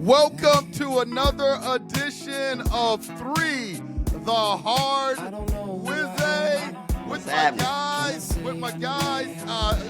Welcome to another edition of Three, the Hard Wizzy, with my guys.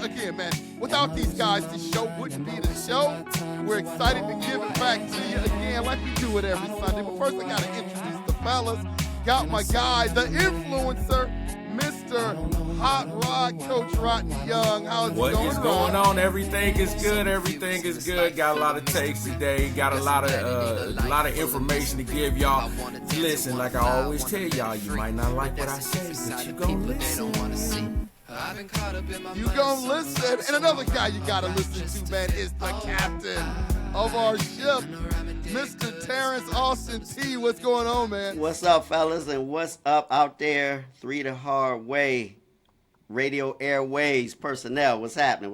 Again, man, without these guys, the show wouldn't be the show. We're excited to give it back to you again, like we do it every Sunday. But first, I got to introduce the fellas. Got my guy, the influencer, Mr. Hot Rod, Coach Rodney Young. How's it going? What is going on? Everything is good. Everything is good. Got a lot of takes today. Got a lot of information to give y'all. Listen, like I always tell y'all, you might not like what I say, but you gon' listen. You gon' listen. And another guy you gotta listen to, man, is the captain of our ship, Mr. Terrence Austin T. What's going on, man? What's up, fellas, and what's up out there? Three the Hard Way, Radio Airways personnel. What's happening?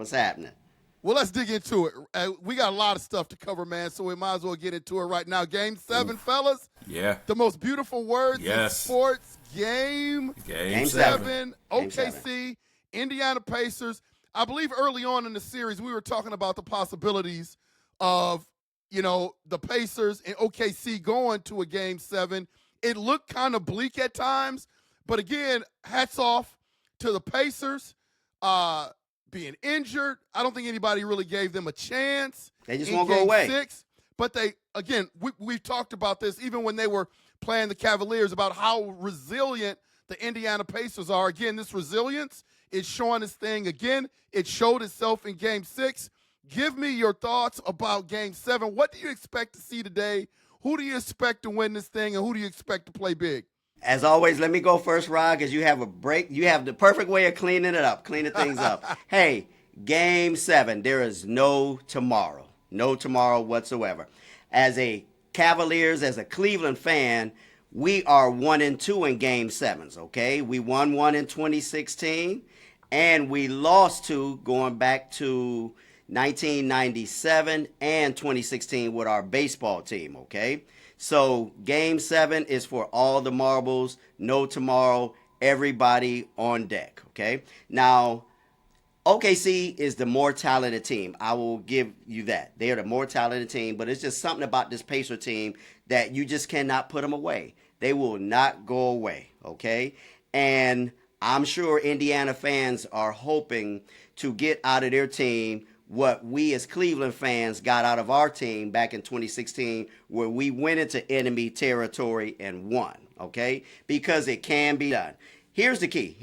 Well, let's dig into it. We got a lot of stuff to cover, man, so we might as well get into it right now. Game 7, fellas. Yeah. The most beautiful words in sports. Game 7. OKC, Indiana Pacers. I believe early on in the series we were talking about the possibilities of, the Pacers and OKC going to a Game 7. It looked kind of bleak at times, but again, hats off to the Pacers being injured. I don't think anybody really gave them a chance. They just won't go away. 6, but we've talked about this even when they were playing the Cavaliers about how resilient the Indiana Pacers are. Again, this resilience is showing its thing again. It showed itself in Game 6. Give me your thoughts about Game 7. What do you expect to see today? Who do you expect to win this thing, and who do you expect to play big? As always, let me go first, Rod, because you have a break. You have the perfect way of cleaning things up. Hey, Game 7, there is no tomorrow whatsoever. As a Cavaliers, as a Cleveland fan, we are 1-2 in Game 7s, okay? We won one in 2016, and we lost two going back to 1997 and 2016 with our baseball team, okay? So Game 7 is for all the marbles, no tomorrow, everybody on deck, okay? Now, OKC is the more talented team. I will give you that. They are the more talented team, but it's just something about this Pacer team that you just cannot put them away. They will not go away, okay? And I'm sure Indiana fans are hoping to get out of their team what we as Cleveland fans got out of our team back in 2016, where we went into enemy territory and won, okay? Because it can be done. Here's the key.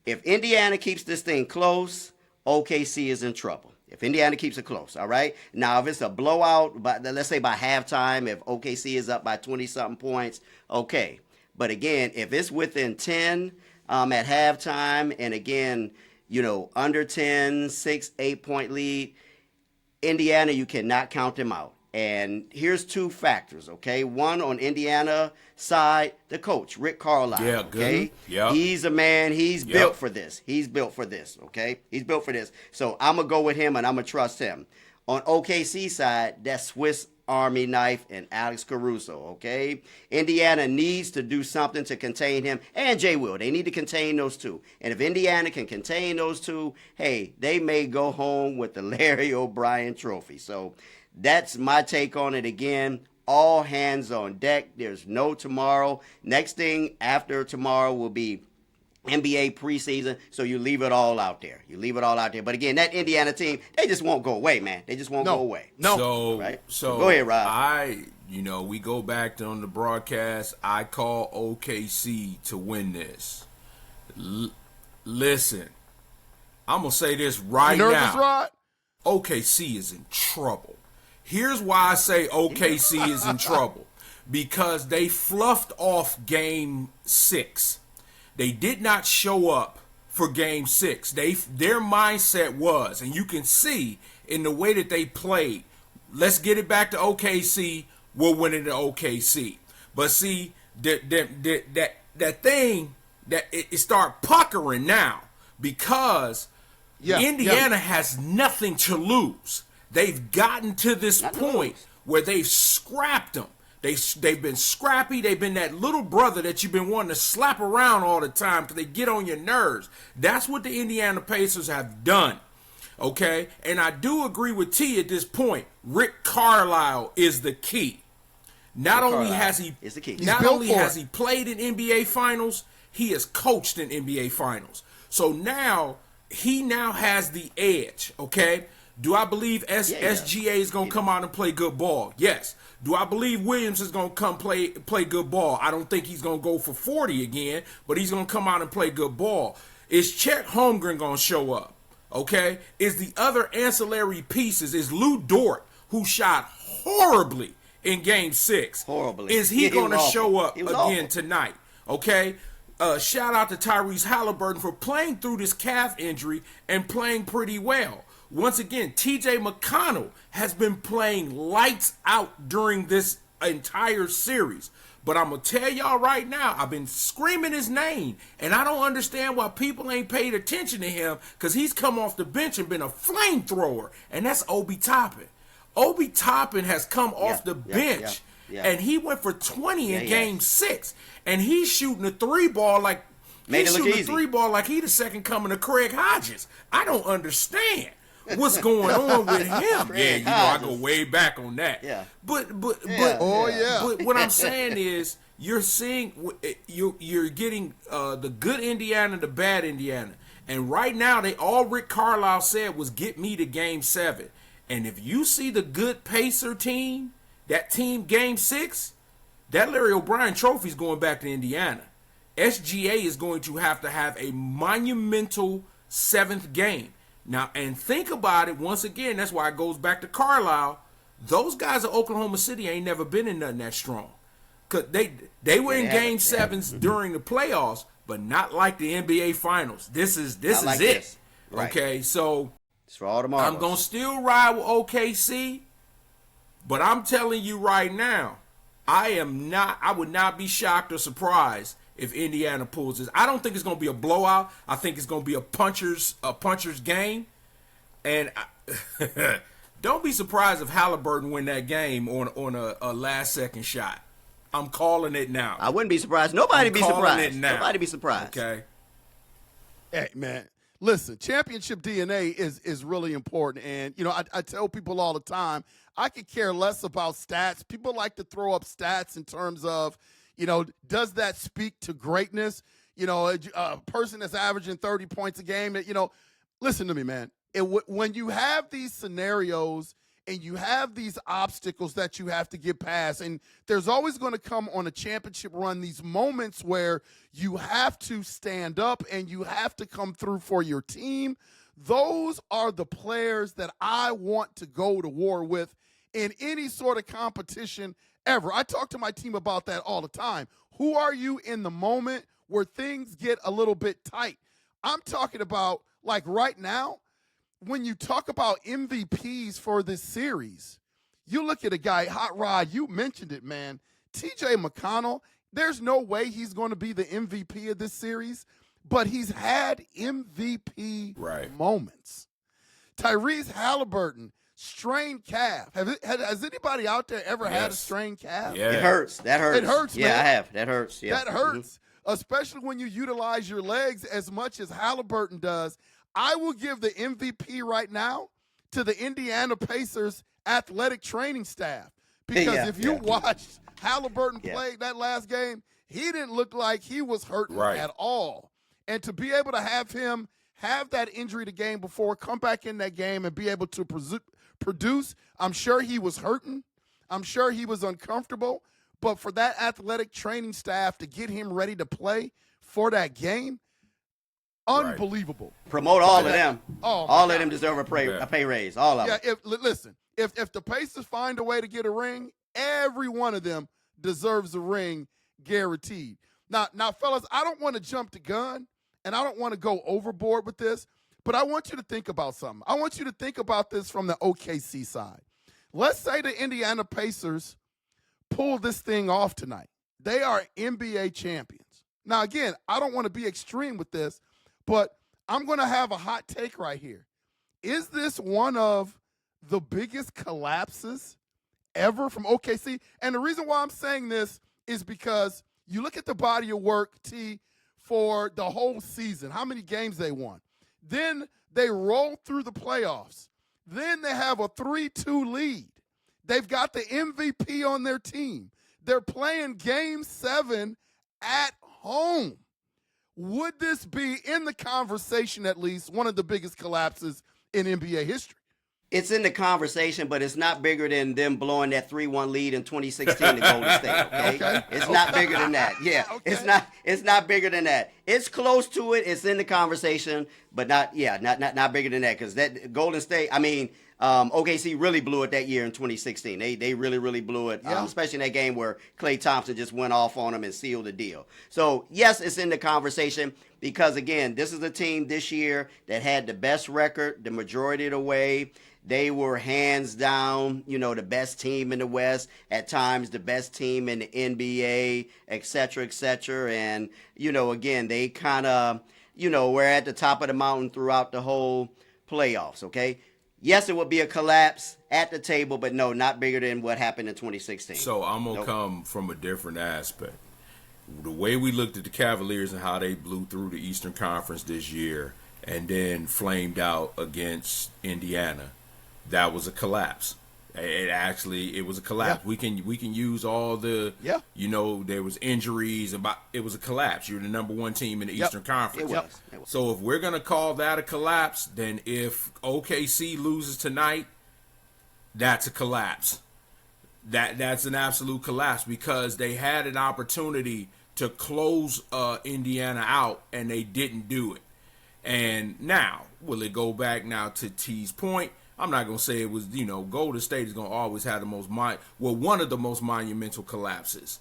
If Indiana keeps this thing close, OKC is in trouble. If Indiana keeps it close, all right? Now, if it's a blowout, let's say by halftime, if OKC is up by 20-something points, okay. But again, if it's within 10 at halftime, and again, under 10, 6, 8-point lead, Indiana, you cannot count them out. And here's two factors, okay? One, on Indiana side, the coach, Rick Carlisle, yeah, okay? Yeah. He's a man, he's built for this. He's built for this, okay? He's built for this. So I'm going to go with him, and I'm going to trust him. On OKC side, that's Swiss Army knife and Alex Caruso, okay? Indiana needs to do something to contain him, and Jay Will. They need to contain those two. And if Indiana can contain those two, hey, they may go home with the Larry O'Brien trophy. So that's my take on it. Again, all hands on deck. There's no tomorrow. Next thing after tomorrow will be NBA preseason, so you leave it all out there. But again, that Indiana team, they just won't go away, man. They just won't go away. No. So go ahead, Rob. We go back on the broadcast. I call OKC to win this. Listen, I'm going to say this right now. Rod? OKC is in trouble. Here's why I say OKC is in trouble. Because they fluffed off Game 6. They did not show up for Game 6. Their mindset was, and you can see in the way that they played, let's get it back to OKC, we'll win it to OKC. But see, that thing, it start puckering now because Indiana has nothing to lose. They've gotten to this point where they've scrapped them. They've been scrappy. They've been that little brother that you've been wanting to slap around all the time because they get on your nerves. That's what the Indiana Pacers have done. Okay? And I do agree with T at this point. Rick Carlisle is the key. Not only has he played in NBA Finals, he has coached in NBA Finals. So now he has the edge, okay? Do I believe SGA is going to come out and play good ball? Yes. Do I believe Williams is going to come play good ball? I don't think he's going to go for 40 again, but he's going to come out and play good ball. Is Chet Holmgren going to show up? Okay? Is the other ancillary pieces, is Lou Dort, who shot horribly in Game 6. Horribly. Is he going to show up again tonight? Okay? Shout out to Tyrese Haliburton for playing through this calf injury and playing pretty well. Once again, TJ McConnell has been playing lights out during this entire series. But I'm going to tell y'all right now, I've been screaming his name, and I don't understand why people ain't paid attention to him, because he's come off the bench and been a flamethrower, and that's Obi Toppin. Obi Toppin has come off the bench, and he went for 20 in Game 6, and he's shooting a three ball like he the second coming of Craig Hodges. I don't understand what's going on with him. I go way back on that. Yeah. But what I'm saying is, you're getting the good Indiana, the bad Indiana, and right now all Rick Carlisle said was get me to Game 7. And if you see the good Pacer team, that team Game 6, that Larry O'Brien trophy is going back to Indiana. SGA is going to have a monumental 7th game. Now, and think about it, once again, that's why it goes back to Carlisle. Those guys at Oklahoma City ain't never been in nothing that strong. Because they were in Game 7s during the playoffs, but not like the NBA Finals. This is it. Right. Okay, so it's for all tomorrow. I'm going to still ride with OKC, but I'm telling you right now, I would not be shocked or surprised if Indiana pulls this. I don't think it's going to be a blowout. I think it's going to be a puncher's game. And don't be surprised if Haliburton win that game on a last-second shot. I'm calling it now. I wouldn't be surprised. Nobody be surprised. Nobody be surprised. Okay. Hey, man. Listen, championship DNA is really important. And, I tell people all the time, I could care less about stats. People like to throw up stats in terms of, does that speak to greatness? A person that's averaging 30 points a game, listen to me, man. When you have these scenarios and you have these obstacles that you have to get past, and there's always going to come on a championship run these moments where you have to stand up and you have to come through for your team. Those are the players that I want to go to war with in any sort of competition ever. I talk to my team about that all the time. Who are you in the moment where things get a little bit tight? I'm talking about, like right now, when you talk about MVPs for this series, you look at a guy, Hot Rod, you mentioned it, man. TJ McConnell, there's no way he's going to be the MVP of this series, but he's had MVP moments. Tyrese Haliburton, strained calf. Has anybody out there ever had a strained calf? Yeah. It hurts. That hurts. It hurts, man. Yeah, I have. That hurts. Yeah. That hurts, especially when you utilize your legs as much as Haliburton does. I will give the MVP right now to the Indiana Pacers athletic training staff. Because if you watched Haliburton play that last game, he didn't look like he was hurting at all. And to be able to have him have that injury the game before, come back in that game and be able to produce, I'm sure he was hurting. I'm sure he was uncomfortable. But for that athletic training staff to get him ready to play for that game, unbelievable. Promote all of them. All of them deserve a pay raise. All of them. If the Pacers find a way to get a ring, every one of them deserves a ring guaranteed. Now, fellas, I don't want to jump the gun, and I don't want to go overboard with this, but I want you to think about something. I want you to think about this from the OKC side. Let's say the Indiana Pacers pull this thing off tonight. They are NBA champions. Now, again, I don't want to be extreme with this, but I'm going to have a hot take right here. Is this one of the biggest collapses ever from OKC? And the reason why I'm saying this is because you look at the body of work, T, for the whole season, how many games they won. Then they roll through the playoffs. Then they have a 3-2 lead. They've got the MVP on their team. They're playing Game 7 at home. Would this be, in the conversation at least, one of the biggest collapses in NBA history? It's in the conversation, but it's not bigger than them blowing that 3-1 lead in 2016 to Golden State, okay? It's not bigger than that. Yeah, okay. It's not bigger than that. It's close to it. It's in the conversation, but not bigger than that, because that Golden State, OKC really blew it that year in 2016. They really blew it, especially in that game where Klay Thompson just went off on them and sealed the deal. So, yes, it's in the conversation because, again, this is a team this year that had the best record the majority of the way. They were hands down, the best team in the West, at times the best team in the NBA, et cetera, et cetera. And, again, they kind of, were at the top of the mountain throughout the whole playoffs, okay? Yes, it would be a collapse at the table, but no, not bigger than what happened in 2016. So I'm going to come from a different aspect. The way we looked at the Cavaliers and how they blew through the Eastern Conference this year and then flamed out against Indiana, that was a collapse. It was a collapse. Yeah. We can use all the, there was injuries, it was a collapse. You're the number one team in the Eastern Conference. It was. So if we're going to call that a collapse, then if OKC loses tonight, that's a collapse. That's an absolute collapse because they had an opportunity to close Indiana out and they didn't do it. And now, will it go back now to T's point? I'm not going to say it was, Golden State is going to always have one of the most monumental collapses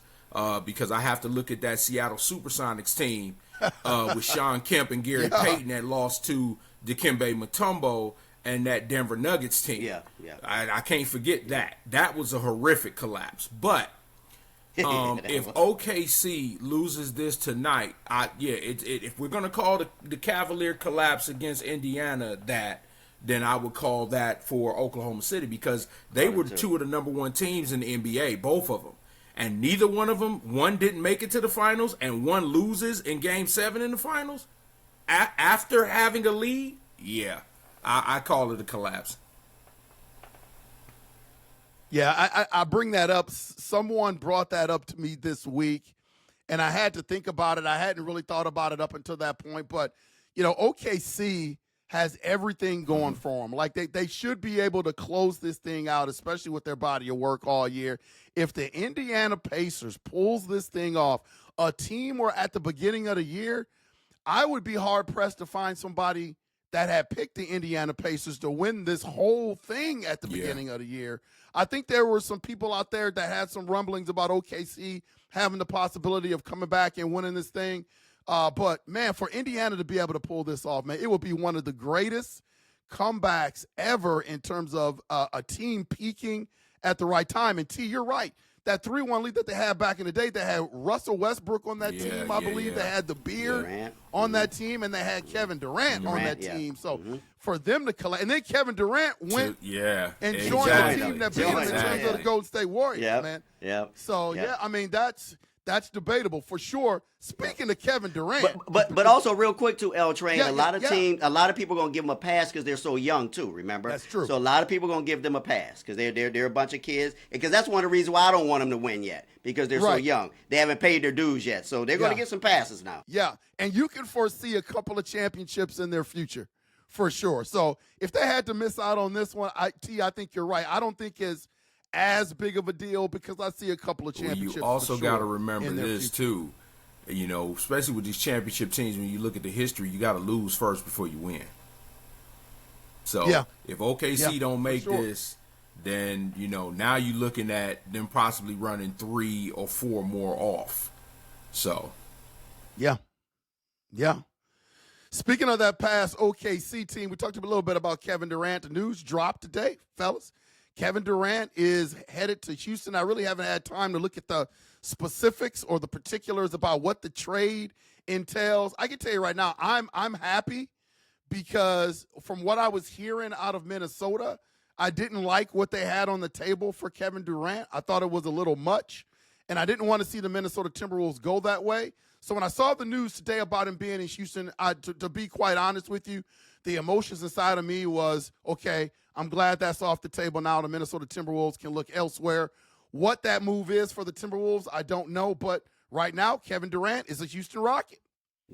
because I have to look at that Seattle Supersonics team with Sean Kemp and Gary Payton that lost to Dikembe Mutombo and that Denver Nuggets team. Yeah. I can't forget that. That was a horrific collapse. But if OKC loses this tonight, if we're going to call the Cavalier collapse against Indiana then I would call that for Oklahoma City because they were two of the number one teams in the NBA, both of them. And neither one of them, one didn't make it to the finals and one loses in Game 7 in the finals after having a lead. Yeah, I call it a collapse. Yeah, I bring that up. Someone brought that up to me this week, and I had to think about it. I hadn't really thought about it up until that point. But, OKC has everything going for them. Like they should be able to close this thing out, especially with their body of work all year. If the Indiana Pacers pulls this thing off, a team where at the beginning of the year, I would be hard-pressed to find somebody that had picked the Indiana Pacers to win this whole thing at the beginning of the year. I think there were some people out there that had some rumblings about OKC having the possibility of coming back and winning this thing. But, man, for Indiana to be able to pull this off, man, it would be one of the greatest comebacks ever in terms of a team peaking at the right time. And, T, you're right. That 3-1 lead that they had back in the day, they had Russell Westbrook on that team, I believe. They had the Beard on that team, and they had Kevin Durant on that team. So for them to collect, and then Kevin Durant went and joined the team that beat them in terms of the Golden State Warriors, man. So, that's debatable for sure. Speaking of Kevin Durant, but also real quick too, L Train. A lot of people are gonna give them a pass because they're so young too. Remember, that's true. So a lot of people are gonna give them a pass because they're a bunch of kids. Because that's one of the reasons why I don't want them to win yet because they're so young. They haven't paid their dues yet, so they're gonna get some passes now. Yeah, and you can foresee a couple of championships in their future for sure. So if they had to miss out on this one, I think you're right. I don't think it's as big of a deal because I see a couple of championships. You also got to remember this too, especially with these championship teams. When you look at the history, you got to lose first before you win. So if OKC don't make this, then now you're looking at them possibly running 3 or 4 more off. So, yeah. Speaking of that past OKC team, we talked a little bit about Kevin Durant. The news dropped today, fellas. Kevin Durant is headed to Houston. I really haven't had time to look at the specifics or the particulars about what the trade entails. I can tell you right now, I'm happy because from what I was hearing out of Minnesota, I didn't like what they had on the table for Kevin Durant. I thought it was a little much, and I didn't want to see the Minnesota Timberwolves go that way. So when I saw the news today about him being in Houston, to be quite honest with you, the emotions inside of me was, okay, I'm glad that's off the table now. The Minnesota Timberwolves can look elsewhere. What that move is for the Timberwolves, I don't know. But right now, Kevin Durant is a Houston Rocket.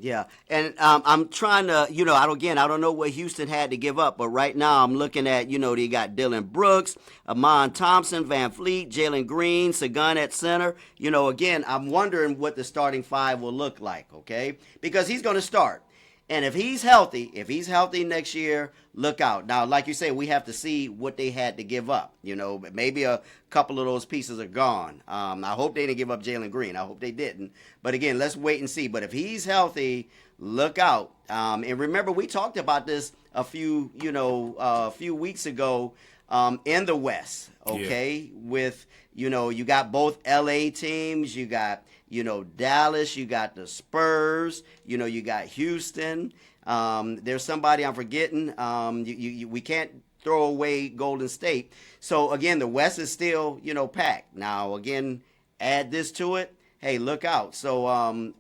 Yeah, and I'm trying to, I don't know what Houston had to give up, but right now I'm looking at, they got Dylan Brooks, Amon Thompson, Van Fleet, Jalen Green, Sagan at center. Again, I'm wondering what the starting five will look like, okay? Because he's going to start. And if he's healthy next year, look out. Now, like you say, we have to see what they had to give up. Maybe a couple of those pieces are gone. I hope they didn't give up Jalen Green. I hope they didn't. But again, let's wait and see. But if he's healthy, look out. And remember, we talked about this a few weeks ago in the West. Okay, with you got both LA teams. You got Dallas, you got the Spurs, you got Houston. There's somebody I'm forgetting. We can't throw away Golden State. So, again, the West is still, packed. Now, again, add this to it. Hey, look out. So,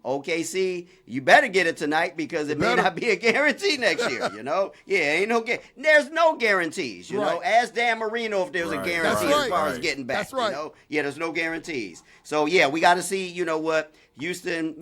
OKC, you better get it tonight because it may not be a guarantee next year, Yeah, there's no guarantees, know. Ask Dan Marino if there's a guarantee as far as getting back, That's right. Yeah, there's no guarantees. So, yeah, we got to see, what Houston,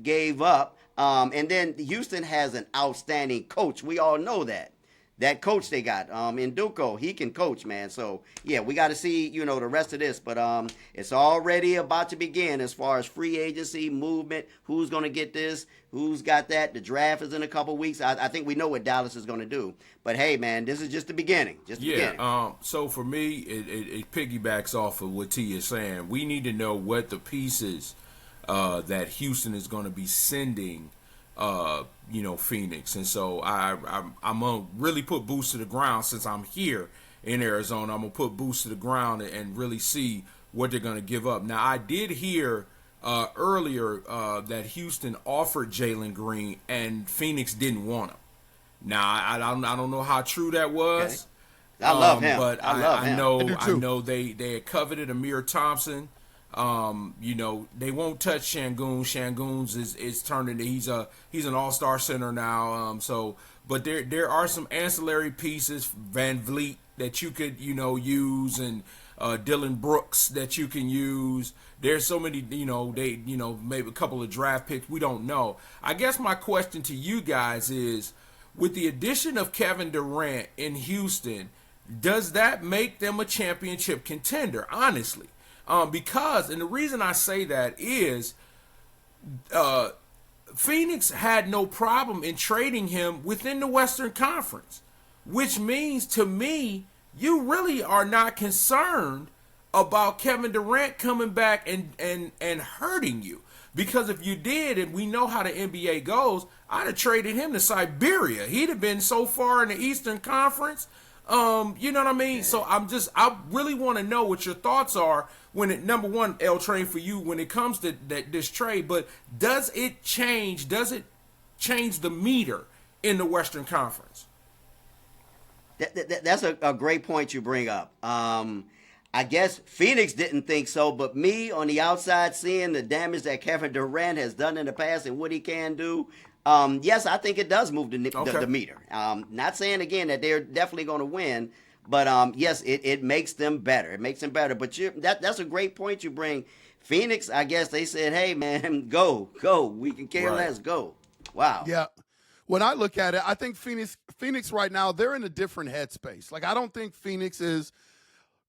gave up. And then Houston has an outstanding coach. We all know that. That coach they got, Nduko, he can coach, man. So, yeah, we got to see, the rest of this. But it's already about to begin as far as free agency, movement, who's going to get this, who's got that. The draft is in a couple weeks. I think we know what Dallas is going to do. But, hey, man, this is just the beginning. So, for me, it piggybacks off of what T is saying. We need to know what the pieces that Houston is going to be sending Phoenix. And so I'm going to really put boots to the ground since I'm here in Arizona. I'm going to put boots to the ground and really see what they're going to give up. Now, I did hear earlier that Houston offered Jalen Green and Phoenix didn't want him. Now, I don't know how true that was. Okay. I love him. But I know they had coveted Amir Thompson. They won't touch Şengün. Şengün's is turning. He's an all-star center now. But there are some ancillary pieces, Van Vliet that you could use, and Dylan Brooks that you can use. There's so many, maybe a couple of draft picks. We don't know. I guess my question to you guys is, with the addition of Kevin Durant in Houston, does that make them a championship contender? Honestly. Because, and the reason I say that is Phoenix had no problem in trading him within the Western Conference, which means to me, you really are not concerned about Kevin Durant coming back and hurting you. Because if you did, and we know how the NBA goes, I'd have traded him to Siberia. He'd have been so far in the Eastern Conference. You know what I mean? So I really want to know what your thoughts are when it, number one, L Train, for you, when it comes to this trade, but does it change the meter in the Western Conference? That's a great point you bring up. I guess Phoenix didn't think so, but me on the outside seeing the damage that Kevin Durant has done in the past and what he can do, yes, I think it does move the meter. Not saying, again, that they're definitely going to win, but yes, it makes them better. It makes them better. But that's a great point you bring. Phoenix, I guess they said, hey, man, go. We can care less. Go. Wow. Yeah. When I look at it, I think Phoenix right now, they're in a different headspace. Like, I don't think Phoenix is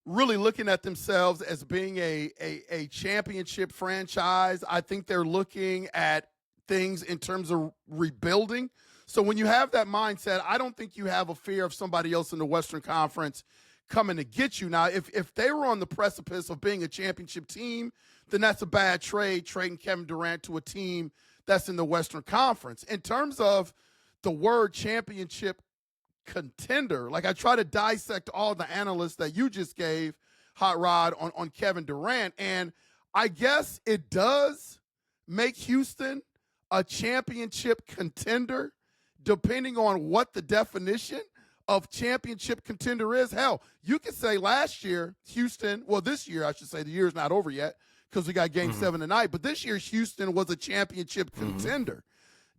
really looking at themselves as being a championship franchise. I think they're looking at things in terms of rebuilding. So when you have that mindset, I don't think you have a fear of somebody else in the Western Conference coming to get you. Now, if they were on the precipice of being a championship team, then that's a bad trade, trading Kevin Durant to a team that's in the Western Conference. In terms of the word championship contender, like I try to dissect all the analysts that you just gave, Hot Rod, on Kevin Durant, and I guess it does make Houston a championship contender, depending on what the definition of championship contender is. Hell, you could say last year, Houston, well, this year, I should say, the year's not over yet, because we got Game 7 tonight. But this year, Houston was a championship contender.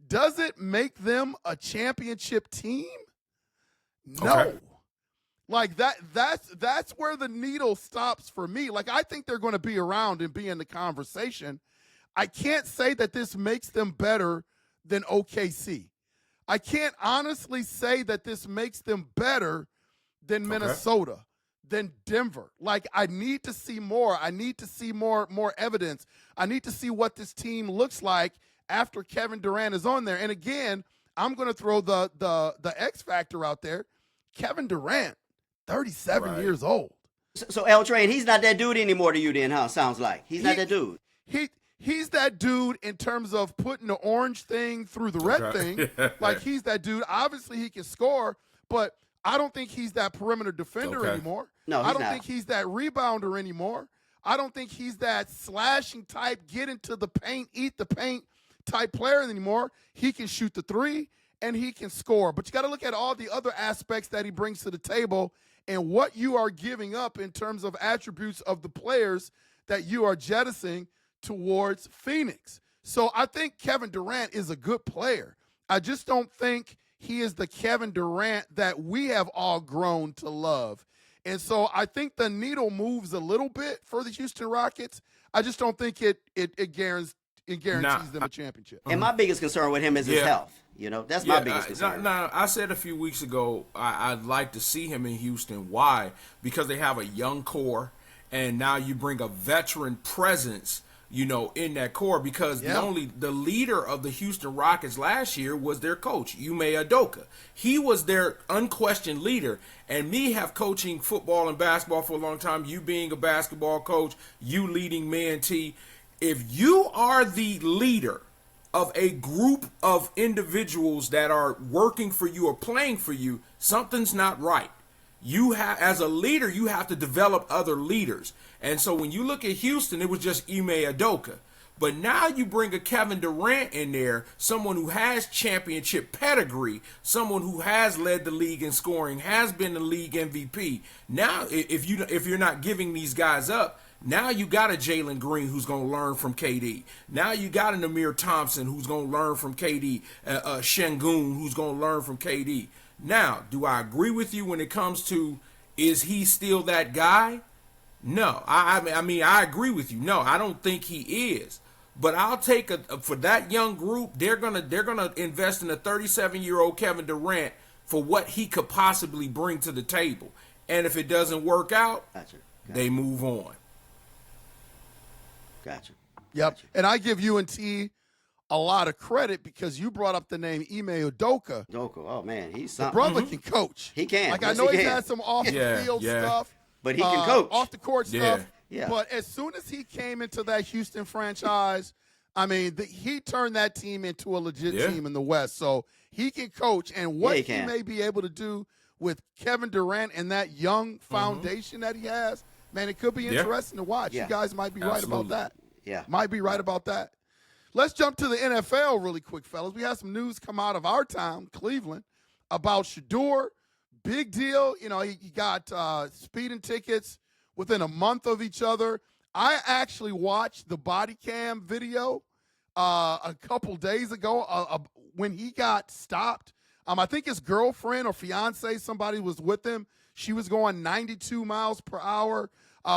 Does it make them a championship team? No. Okay. Like that's where the needle stops for me. Like, I think they're going to be around and be in the conversation. I can't say that this makes them better than OKC. I can't honestly say that this makes them better than Minnesota, than Denver. Like, I need to see more. I need to see more evidence. I need to see what this team looks like after Kevin Durant is on there. And again, I'm going to throw the X factor out there. Kevin Durant, 37 years old. So L Train, he's not that dude anymore to you then, huh? Sounds like. He's not that dude. He's that dude in terms of putting the orange thing through the red thing. Like, he's that dude. Obviously, he can score, but I don't think he's that perimeter defender anymore. No, I don't think he's that rebounder anymore. I don't think he's that slashing type, get into the paint, eat the paint type player anymore. He can shoot the three, and he can score. But you got to look at all the other aspects that he brings to the table and what you are giving up in terms of attributes of the players that you are jettisoning towards Phoenix. So I think Kevin Durant is a good player. I just don't think he is the Kevin Durant that we have all grown to love. And so I think the needle moves a little bit for the Houston Rockets. I just don't think it guarantees them a championship. And my biggest concern with him is his health. You know, that's my biggest concern. I said a few weeks ago I'd like to see him in Houston. Why? Because they have a young core, and now you bring a veteran presence, you know, in that core, because the leader of the Houston Rockets last year was their coach, Ime Udoka. He was their unquestioned leader. And me have coaching football and basketball for a long time, you being a basketball coach, you leading Men T. If you are the leader of a group of individuals that are working for you or playing for you, something's not right. You have, as a leader, you have to develop other leaders. And so when you look at Houston, it was just Ime Udoka. But now you bring a Kevin Durant in there, someone who has championship pedigree, someone who has led the league in scoring, has been the league MVP. Now, if you're not giving these guys up, now you got a Jalen Green who's going to learn from KD. Now you got an Amir Thompson who's going to learn from KD, Şengün who's going to learn from KD. Now, do I agree with you when it comes to, is he still that guy? No. I mean, I agree with you. No, I don't think he is. But I'll take for that young group, they're gonna invest in a 37-year-old Kevin Durant for what he could possibly bring to the table. And if it doesn't work out, they move on. Gotcha. Yep. Gotcha. And I give UNT a lot of credit because you brought up the name Ime Udoka. Oh man, he's something. The brother can coach. He can. Like, I know he's had some off the field stuff, but he can coach. Off the court stuff. Yeah. But as soon as he came into that Houston franchise, I mean, he turned that team into a legit team in the West. So he can coach, and what he may be able to do with Kevin Durant and that young foundation that he has, man, it could be interesting to watch. You guys might be right about that. Yeah. Might be right about that. Let's jump to the NFL really quick, fellas. We had some news come out of our town, Cleveland, about Shedeur. Big deal. You know, he got speeding tickets within a month of each other. I actually watched the body cam video a couple days ago when he got stopped. I think his girlfriend or fiance, somebody was with him. She was going 92 miles per hour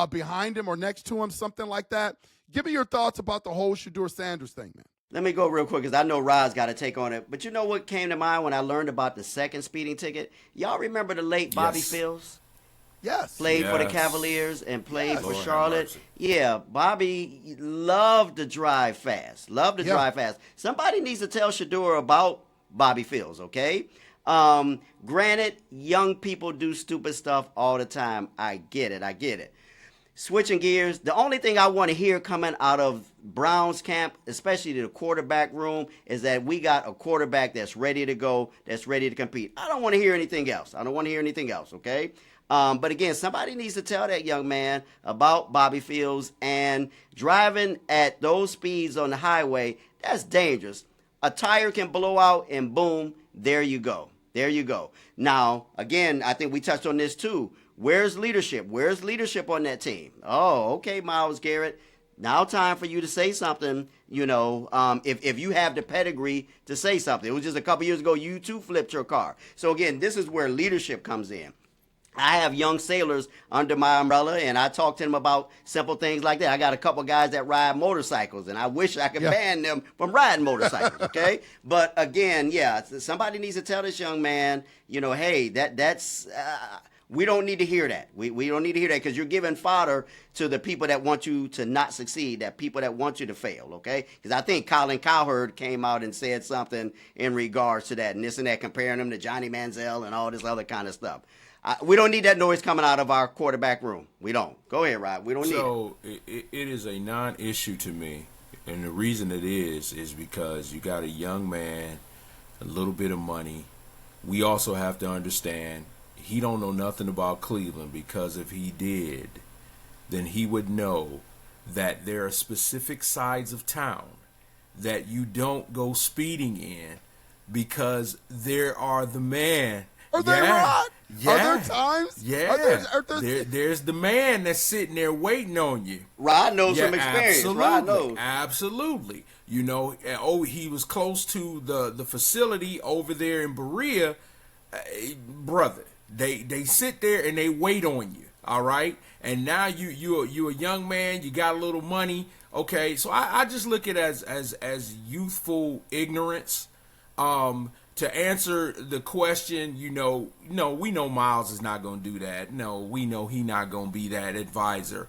behind him or next to him, something like that. Give me your thoughts about the whole Shedeur Sanders thing, man. Let me go real quick because I know Rod's got to take on it. But you know what came to mind when I learned about the second speeding ticket? Y'all remember the late Bobby Fields? Yes. Played for the Cavaliers and played for Charlotte. Yeah, Bobby loved to drive fast. Somebody needs to tell Shedeur about Bobby Fields, okay? Granted, young people do stupid stuff all the time. I get it. Switching gears, the only thing I want to hear coming out of Brown's camp, especially the quarterback room, is that we got a quarterback that's ready to go, that's ready to compete. I don't want to hear anything else. Okay? But again, somebody needs to tell that young man about Bobby Fields, and driving at those speeds on the highway, that's dangerous. A tire can blow out and boom, there you go. Now, again, I think we touched on this too. Where's leadership? Where's leadership on that team? Oh, okay, Myles Garrett. Now time for you to say something, if you have the pedigree to say something. It was just a couple years ago, you too flipped your car. So again, this is where leadership comes in. I have young sailors under my umbrella, and I talk to them about simple things like that. I got a couple guys that ride motorcycles, and I wish I could ban them from riding motorcycles, okay? But again, somebody needs to tell this young man, hey, that's we don't need to hear that. We don't need to hear that, because you're giving fodder to the people that want you to not succeed, that people that want you to fail, okay? Because I think Colin Cowherd came out and said something in regards to that and this and that, comparing him to Johnny Manziel and all this other kind of stuff. We don't need that noise coming out of our quarterback room. We don't. Go ahead, Rod. We don't need it. So it is a non-issue to me. And the reason it is because you got a young man, a little bit of money. We also have to understand he don't know nothing about Cleveland, because if he did, then he would know that there are specific sides of town that you don't go speeding in, because there are the man. Are they right? Yeah. Are there times? Yeah. Are there... There's the man that's sitting there waiting on you. Rod knows from experience. Absolutely. Rod knows. Absolutely. He was close to the facility over there in Berea. Brother, they sit there and they wait on you. All right? And now you a young man, you got a little money. Okay, so I just look at it as youthful ignorance. To answer the question, no, we know Miles is not going to do that. No, we know he not going to be that advisor,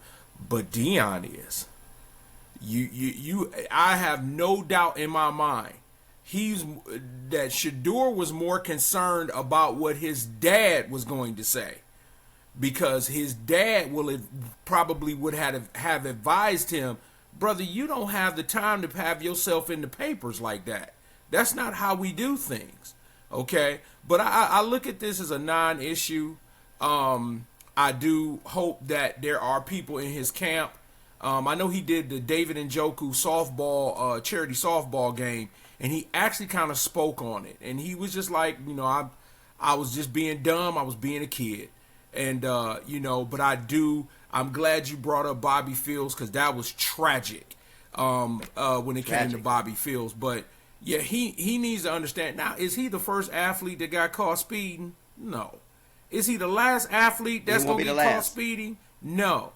but Dion is. I have no doubt in my mind that Shedeur was more concerned about what his dad was going to say, because his dad probably would have advised him, brother, you don't have the time to have yourself in the papers like that. That's not how we do things, okay? But I look at this as a non-issue. I do hope that there are people in his camp. I know he did the David Njoku softball, charity softball game, and he actually kind of spoke on it. And he was just like, I was just being dumb. I was being a kid. And, but I'm glad you brought up Bobby Fields, because that was tragic when it came to Bobby Fields. But, yeah, he needs to understand. Now, is he the first athlete that got caught speeding? No. Is he the last athlete that's going to get caught speeding? No.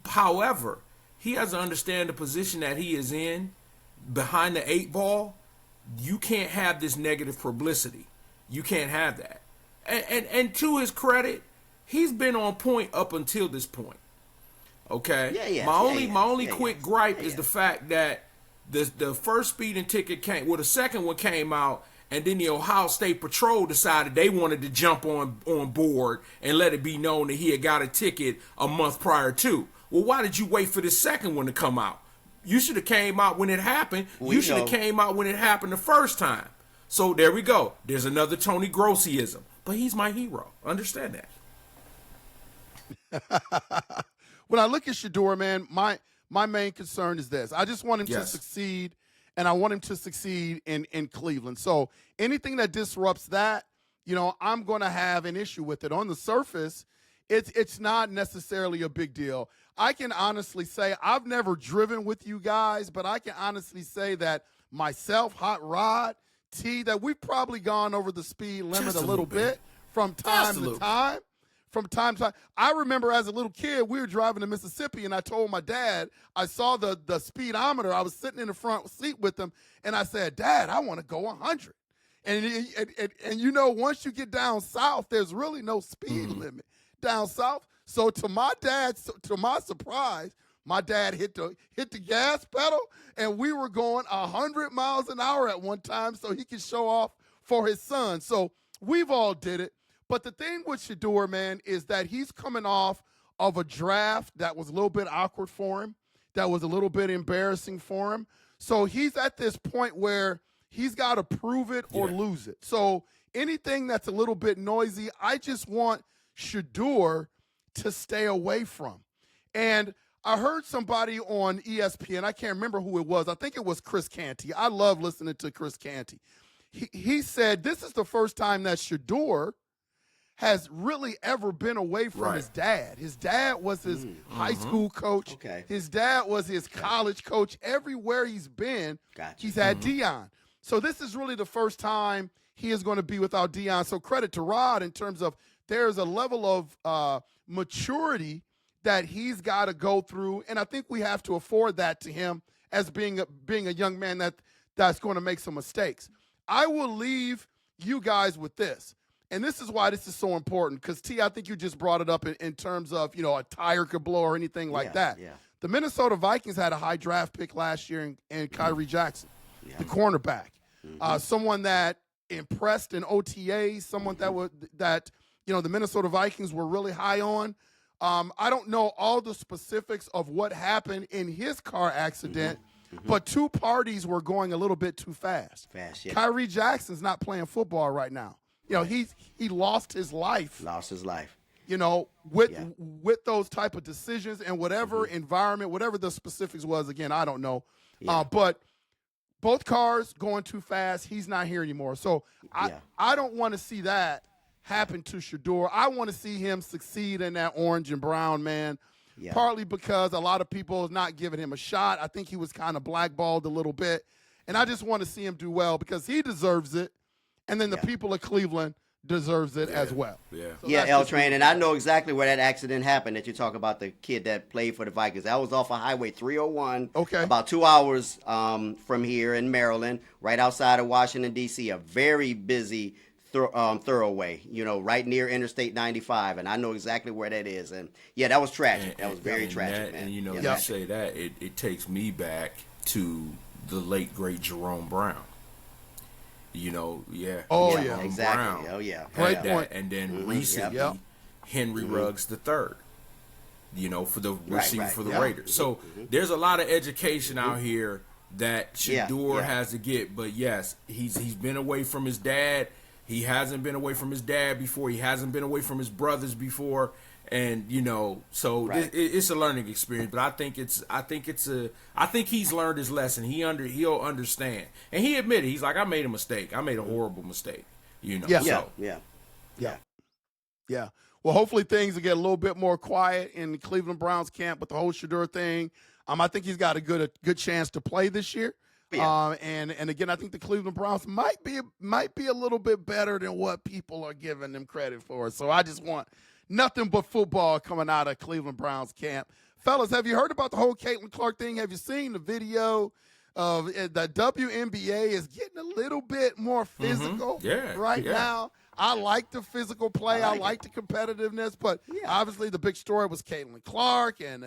However, he has to understand the position that he is in behind the 8 ball. You can't have this negative publicity. You can't have that. And to his credit, he's been on point up until this point. Okay? Yeah. My only quick gripe is the fact that the first speeding ticket the second one came out, and then the Ohio State Patrol decided they wanted to jump on board and let it be known that he had got a ticket a month prior to. Well, why did you wait for the second one to come out? You should have came out when it happened. You should have came out when it happened the first time. So there we go. There's another Tony Grossiism. But he's my hero. Understand that. When I look at Shedeur, man, my main concern is this. I just want him to succeed, and I want him to succeed in Cleveland. So anything that disrupts that, I'm going to have an issue with it. On the surface, it's not necessarily a big deal. I can honestly say I've never driven with you guys, but I can honestly say that myself, Hot Rod, T, that we've probably gone over the speed limit a little bit from time to time. From time to time. I remember as a little kid, we were driving to Mississippi, and I told my dad, I saw the speedometer. I was sitting in the front seat with him, and I said, Dad, I want to go 100. And once you get down south, there's really no speed limit down south. So to my surprise, my dad hit the gas pedal, and we were going 100 miles an hour at one time so he could show off for his son. So we've all did it. But the thing with Shedeur, man, is that he's coming off of a draft that was a little bit awkward for him, that was a little bit embarrassing for him. So he's at this point where he's got to prove it or lose it. So anything that's a little bit noisy, I just want Shedeur to stay away from. And I heard somebody on ESPN, I can't remember who it was. I think it was Chris Canty. I love listening to Chris Canty. He said this is the first time that Shedeur has really ever been away from his dad. His dad was his high school coach. Okay. His dad was his college coach. Everywhere he's been, he's had Deion. So this is really the first time he is going to be without Deion. So credit to Rod in terms of there's a level of maturity that he's got to go through, and I think we have to afford that to him as being a young man that's going to make some mistakes. I will leave you guys with this. And this is why this is so important, because, T, I think you just brought it up in terms of, a tire could blow or anything like that. Yeah. The Minnesota Vikings had a high draft pick last year in Kyrie Jackson, the cornerback, someone that impressed in OTAs, someone that the Minnesota Vikings were really high on. I don't know all the specifics of what happened in his car accident, but two parties were going a little bit too fast. Yeah. Kyrie Jackson's not playing football right now. He lost his life. With those type of decisions and whatever environment, whatever the specifics was, again, I don't know. But both cars going too fast, he's not here anymore. So I don't want to see that happen to Shedeur. I want to see him succeed in that orange and brown, man. Yeah. Partly because a lot of people is not giving him a shot. I think he was kind of blackballed a little bit. And I just want to see him do well because he deserves it. And then the people of Cleveland deserves it as well. So L-Train, and I know exactly where that accident happened that you talk about, the kid that played for the Vikings. That was off of Highway 301, about 2 hours from here in Maryland, right outside of Washington, D.C., a very busy thoroughway, right near Interstate 95, and I know exactly where that is. And, that was tragic. That was very tragic, man. And, you say that, it takes me back to the late, great Jerome Brown. Exactly. Brown. Oh, yeah. Great point. And then recently, Henry Ruggs III, for the receiver for the Raiders. So there's a lot of education out here that Shedeur has to get. But yes, he's been away from his dad. He hasn't been away from his dad before. He hasn't been away from his brothers before. And it's a learning experience, but I think he's learned his lesson. He'll understand, and he admitted, he's like, I made a mistake. I made a horrible mistake. Yeah. Well, hopefully things will get a little bit more quiet in the Cleveland Browns camp with the whole Shedeur thing. I think he's got a good chance to play this year. And again, I think the Cleveland Browns might be a little bit better than what people are giving them credit for. So I just want nothing but football coming out of Cleveland Browns camp. Fellas, have you heard about the whole Caitlin Clark thing? Have you seen the video of the WNBA is getting a little bit more physical now? I like the physical play. I like the competitiveness, but obviously the big story was Caitlin Clark and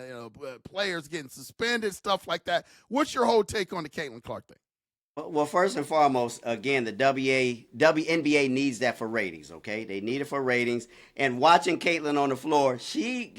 players getting suspended, stuff like that. What's your whole take on the Caitlin Clark thing? Well, first and foremost, again, the WNBA needs that for ratings, okay? They need it for ratings. And watching Caitlin on the floor, she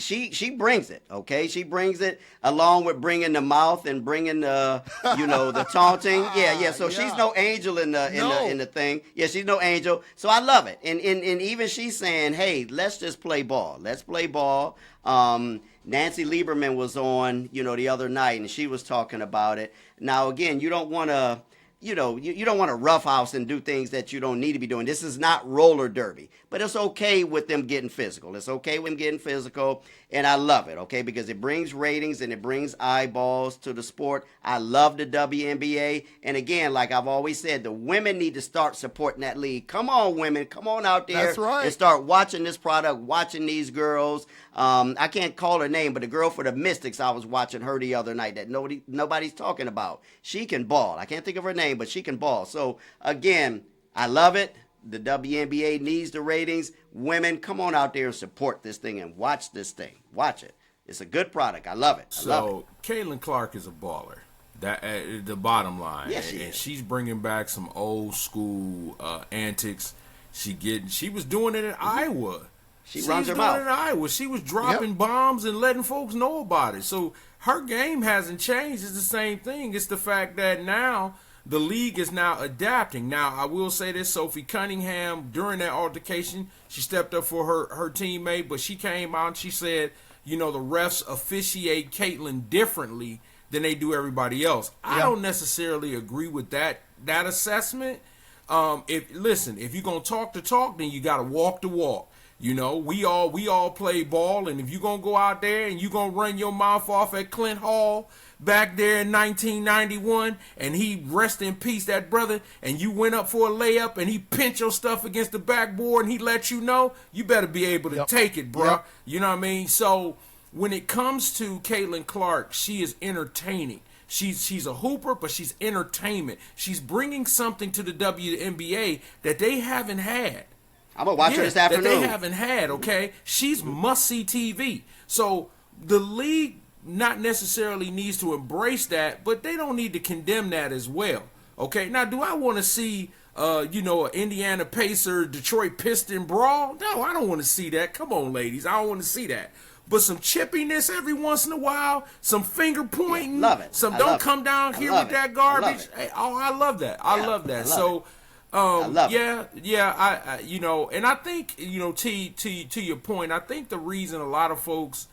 brings it, okay? She brings it along with bringing the mouth and bringing the, the taunting. So she's no angel in the thing. Yeah, she's no angel. So I love it. And even she's saying, hey, let's just play ball. Let's play ball. Nancy Lieberman was on, the other night, and she was talking about it. Now, again, you don't want to... you don't want to roughhouse and do things that you don't need to be doing. This is not roller derby, but it's okay with them getting physical. It's okay with them getting physical, and I love it, okay, because it brings ratings and it brings eyeballs to the sport. I love the WNBA, and again, like I've always said, the women need to start supporting that league. Come on, women, come on out there and start watching this product, watching these girls. I can't call her name, but the girl for the Mystics, I was watching her the other night that nobody's talking about. She can ball. I can't think of her name, but she can ball. So, again, I love it. The WNBA needs the ratings. Women, come on out there and support this thing and watch this thing. Watch it. It's a good product. I love it. So, Caitlin Clark is a baller. That the bottom line. Yes, she is. And she's bringing back some old school antics. She was doing it in Iowa. She runs her mouth. In Iowa. She was dropping bombs and letting folks know about it. So her game hasn't changed. It's the same thing. It's the fact that now the league is now adapting. Now, I will say this, Sophie Cunningham, during that altercation, she stepped up for her teammate, but she came out and she said, the refs officiate Caitlin differently than they do everybody else. I don't necessarily agree with that assessment. If you're going to talk the talk, then you got to walk the walk. You know, we all play ball, and if you're going to go out there and you're going to run your mouth off at Clint Hall back there in 1991, and he, rest in peace, that brother, and you went up for a layup, and he pinched your stuff against the backboard, and he let you know, you better be able to take it, bro. Yep. You know what I mean? So when it comes to Caitlin Clark, she is entertaining. She's a hooper, but she's entertainment. She's bringing something to the WNBA that they haven't had. I'm going to watch her this afternoon. That they haven't had, okay? She's must-see TV. So the league not necessarily needs to embrace that, but they don't need to condemn that as well, okay? Now, do I want to see, an Indiana Pacer, Detroit Piston brawl? No, I don't want to see that. Come on, ladies. I don't want to see that. But some chippiness every once in a while, some finger pointing, love it. Some don't come down here with that garbage. I love that. I love that. So... and I think, to your point, I think the reason a lot of folks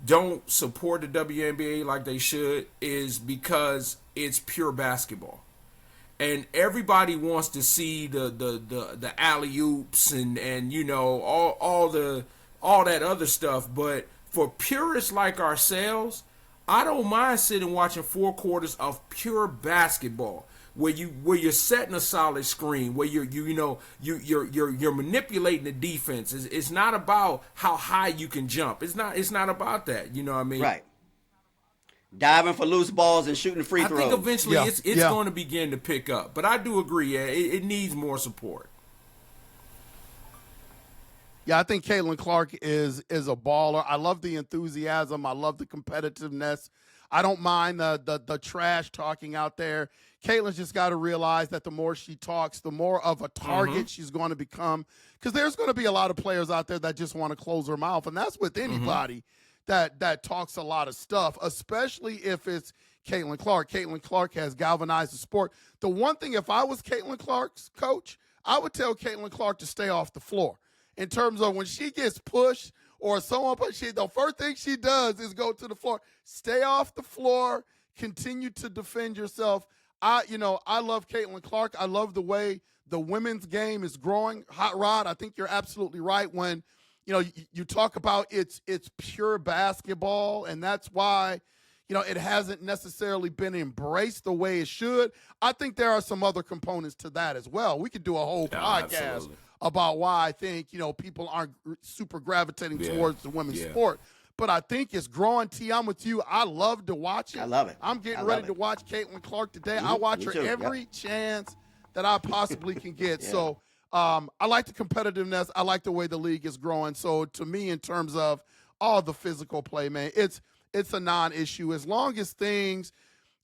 don't support the WNBA like they should is because it's pure basketball. And everybody wants to see the alley-oops and all that other stuff, but for purists like ourselves, I don't mind sitting watching 4 quarters of pure basketball. Where you're setting a solid screen, where you're manipulating the defense. It's not about how high you can jump. It's not about that. You know what I mean? Right. Diving for loose balls and shooting free throws. I think eventually it's going to begin to pick up. But I do agree, it needs more support. Yeah, I think Caitlin Clark is a baller. I love the enthusiasm. I love the competitiveness. I don't mind the trash talking out there. Caitlin's just got to realize that the more she talks, the more of a target she's going to become. Because there's going to be a lot of players out there that just want to close their mouth, and that's with anybody that talks a lot of stuff, especially if it's Caitlin Clark. Caitlin Clark has galvanized the sport. The one thing, if I was Caitlin Clark's coach, I would tell Caitlin Clark to stay off the floor. In terms of when she gets pushed or someone pushes, the first thing she does is go to the floor. Stay off the floor. Continue to defend yourself. I love Caitlin Clark. I love the way the women's game is growing. Hot Rod, I think you're absolutely right when, you talk about it's pure basketball, and that's why, it hasn't necessarily been embraced the way it should. I think there are some other components to that as well. We could do a whole podcast about why I think, people aren't super gravitating towards the women's sport. But I think it's growing. T, I'm with you. I love to watch it. I love it. I'm getting ready to watch Caitlin Clark today. I watch her every chance that I possibly can get. So I like the competitiveness. I like the way the league is growing. So to me, in terms of all the physical play, man, it's a non-issue as long as things,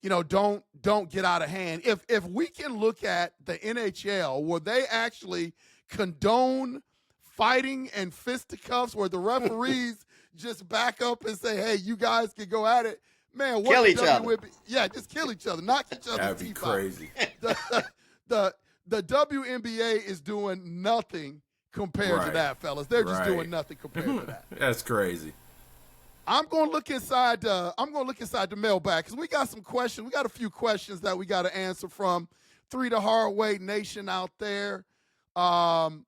don't get out of hand. If we can look at the NHL where they actually condone fighting and fisticuffs, where the referees just back up and say, hey, you guys can go at it. Man, what kill each other. Yeah, just kill each other. Knock each other's teeth out. That'd be crazy. The WNBA is doing nothing compared to that, fellas. They're just doing nothing compared to that. That's crazy. I'm going to look inside the mailbag because we got some questions. We got a few questions that we got to answer from the Hard Way Nation out there. So I'm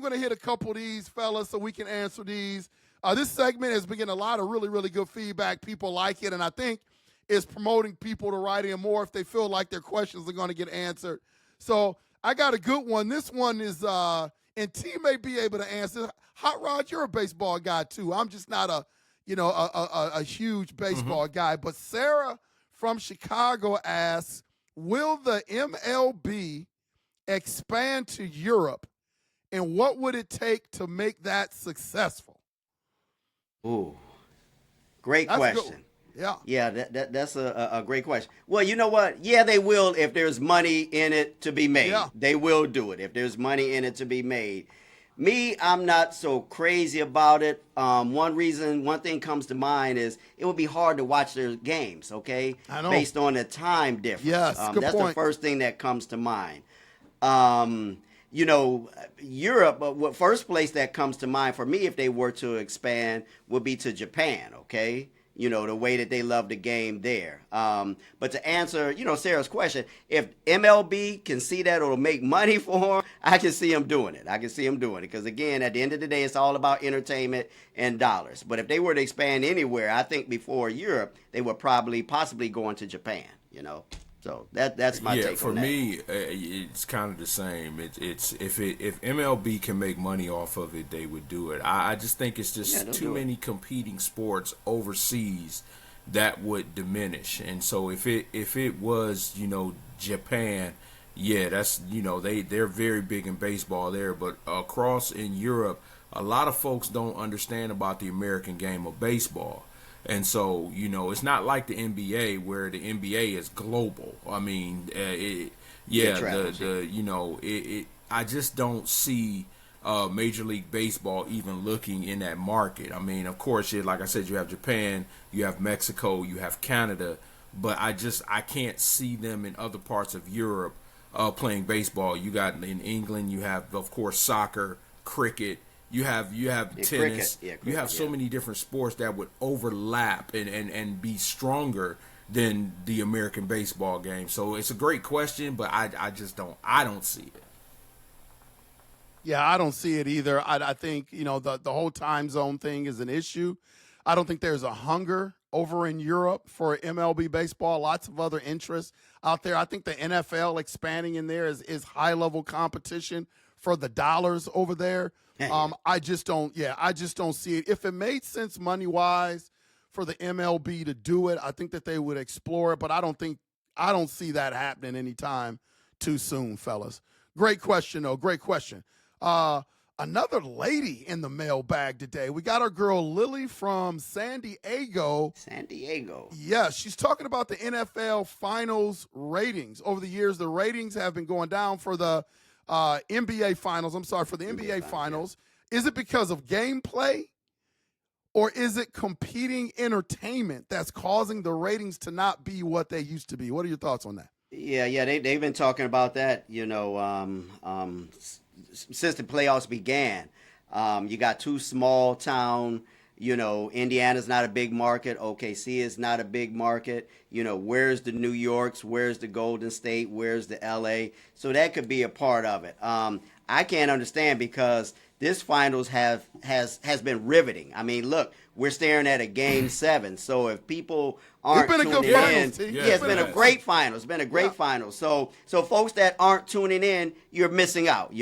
going to hit a couple of these, fellas, so we can answer these. This segment has been getting a lot of really, really good feedback. People like it, and I think it's promoting people to write in more if they feel like their questions are going to get answered. So I got a good one. This one is, and T may be able to answer. Hot Rod, you're a baseball guy too. I'm just not a huge baseball guy. But Sarah from Chicago asks, will the MLB expand to Europe, and what would it take to make that successful? Ooh, great question. Yeah, that's a great question. Well, you know what? Yeah, they will if there's money in it to be made. Yeah. They will do it if there's money in it to be made. Me, I'm not so crazy about it. One thing comes to mind is it would be hard to watch their games, okay? I know. Based on the time difference. Yes, good that's point. The first thing that comes to mind. Europe, first place that comes to mind for me if they were to expand would be to Japan, okay? the way that they love the game there. But to answer, Sarah's question, if MLB can see that it'll make money for them, I can see them doing it. Because, again, at the end of the day, it's all about entertainment and dollars. But if they were to expand anywhere, I think before Europe, they would possibly go into Japan, So that's my take for on that. me, it's kind of the same. It's if MLB can make money off of it, they would do it. I just think it's just too many competing sports overseas that would diminish. And so if it was Japan, that's they're very big in baseball there, but across in Europe, a lot of folks don't understand about the American game of baseball. And so, it's not like the NBA where the NBA is global. I mean, I just don't see Major League Baseball even looking in that market. I mean, of course, like I said, you have Japan, you have Mexico, you have Canada, but I can't see them in other parts of Europe playing baseball. You got in England, you have, of course, soccer, cricket. You have tennis. You have so many different sports that would overlap and be stronger than the American baseball game. So it's a great question, but I don't see it. Yeah, I don't see it either. I think, the whole time zone thing is an issue. I don't think there's a hunger over in Europe for MLB baseball. Lots of other interests out there. I think the NFL expanding in there is high-level competition for the dollars over there. I just don't see it. If it made sense money-wise for the MLB to do it, I think that they would explore it, but I don't see that happening anytime too soon, fellas. Great question, though. Great question. Another lady in the mailbag today. We got our girl Lily from San Diego. Yeah, she's talking about the NFL Finals ratings. Over the years, the ratings have been going down for the NBA Finals. I'm sorry, for the NBA Finals. Yeah. Is it because of gameplay, or is it competing entertainment that's causing the ratings to not be what they used to be? What are your thoughts on that? Yeah, they've been talking about that, since the playoffs began. You got two small town. Indiana's not a big market. OKC is not a big market. Where's the New Yorks? Where's the Golden State? Where's the LA? So that could be a part of it. I can't understand because this finals has been riveting. I mean, look, we're staring at a Game 7. So if people aren't tuning in, it's been a great final. It's been a great final. So folks that aren't tuning in, you're missing out.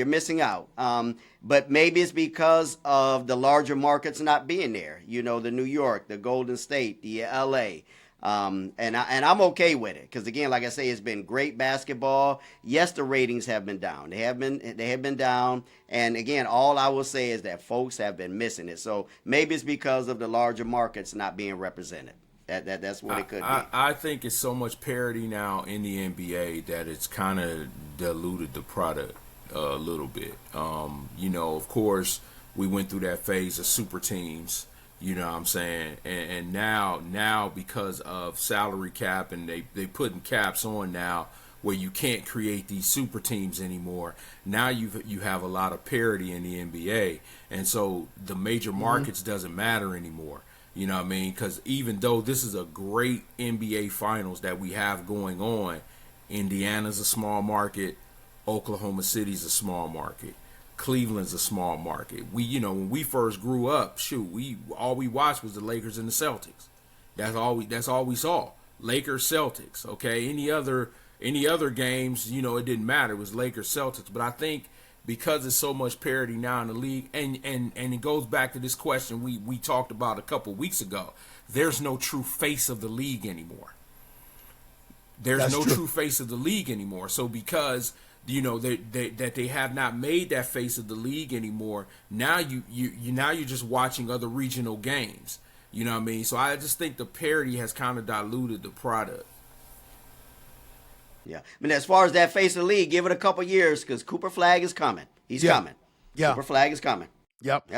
But maybe it's because of the larger markets not being there. The New York, the Golden State, the LA. And I'm okay with it because, again, like I say, it's been great basketball. Yes, the ratings have been down. They have been down. And, again, all I will say is that folks have been missing it. So maybe it's because of the larger markets not being represented. That's what it could be. I think it's so much parity now in the NBA that it's kind of diluted the product a little bit. Of course, we went through that phase of super teams. You know what I'm saying? And now because of salary cap and they putting caps on now where you can't create these super teams anymore. Now you have a lot of parity in the NBA. And so the major markets doesn't matter anymore. You know what I mean? Because even though this is a great NBA finals that we have going on, Indiana's a small market, Oklahoma City's a small market. Cleveland's a small market. When we first grew up, all we watched was the Lakers and the Celtics. That's all we saw. Lakers, Celtics. Okay, any other games, it didn't matter. It was Lakers, Celtics. But I think because there's so much parity now in the league, and it goes back to this question we talked about a couple weeks ago. There's no true face of the league anymore. True face of the league anymore. So because that they have not made that face of the league anymore. Now you're just watching other regional games. You know what I mean? So I just think the parity has kind of diluted the product. Yeah, I mean, as far as that face of the league, give it a couple years because Cooper Flag is coming. He's coming. Yeah, Cooper Flag is coming. Yep.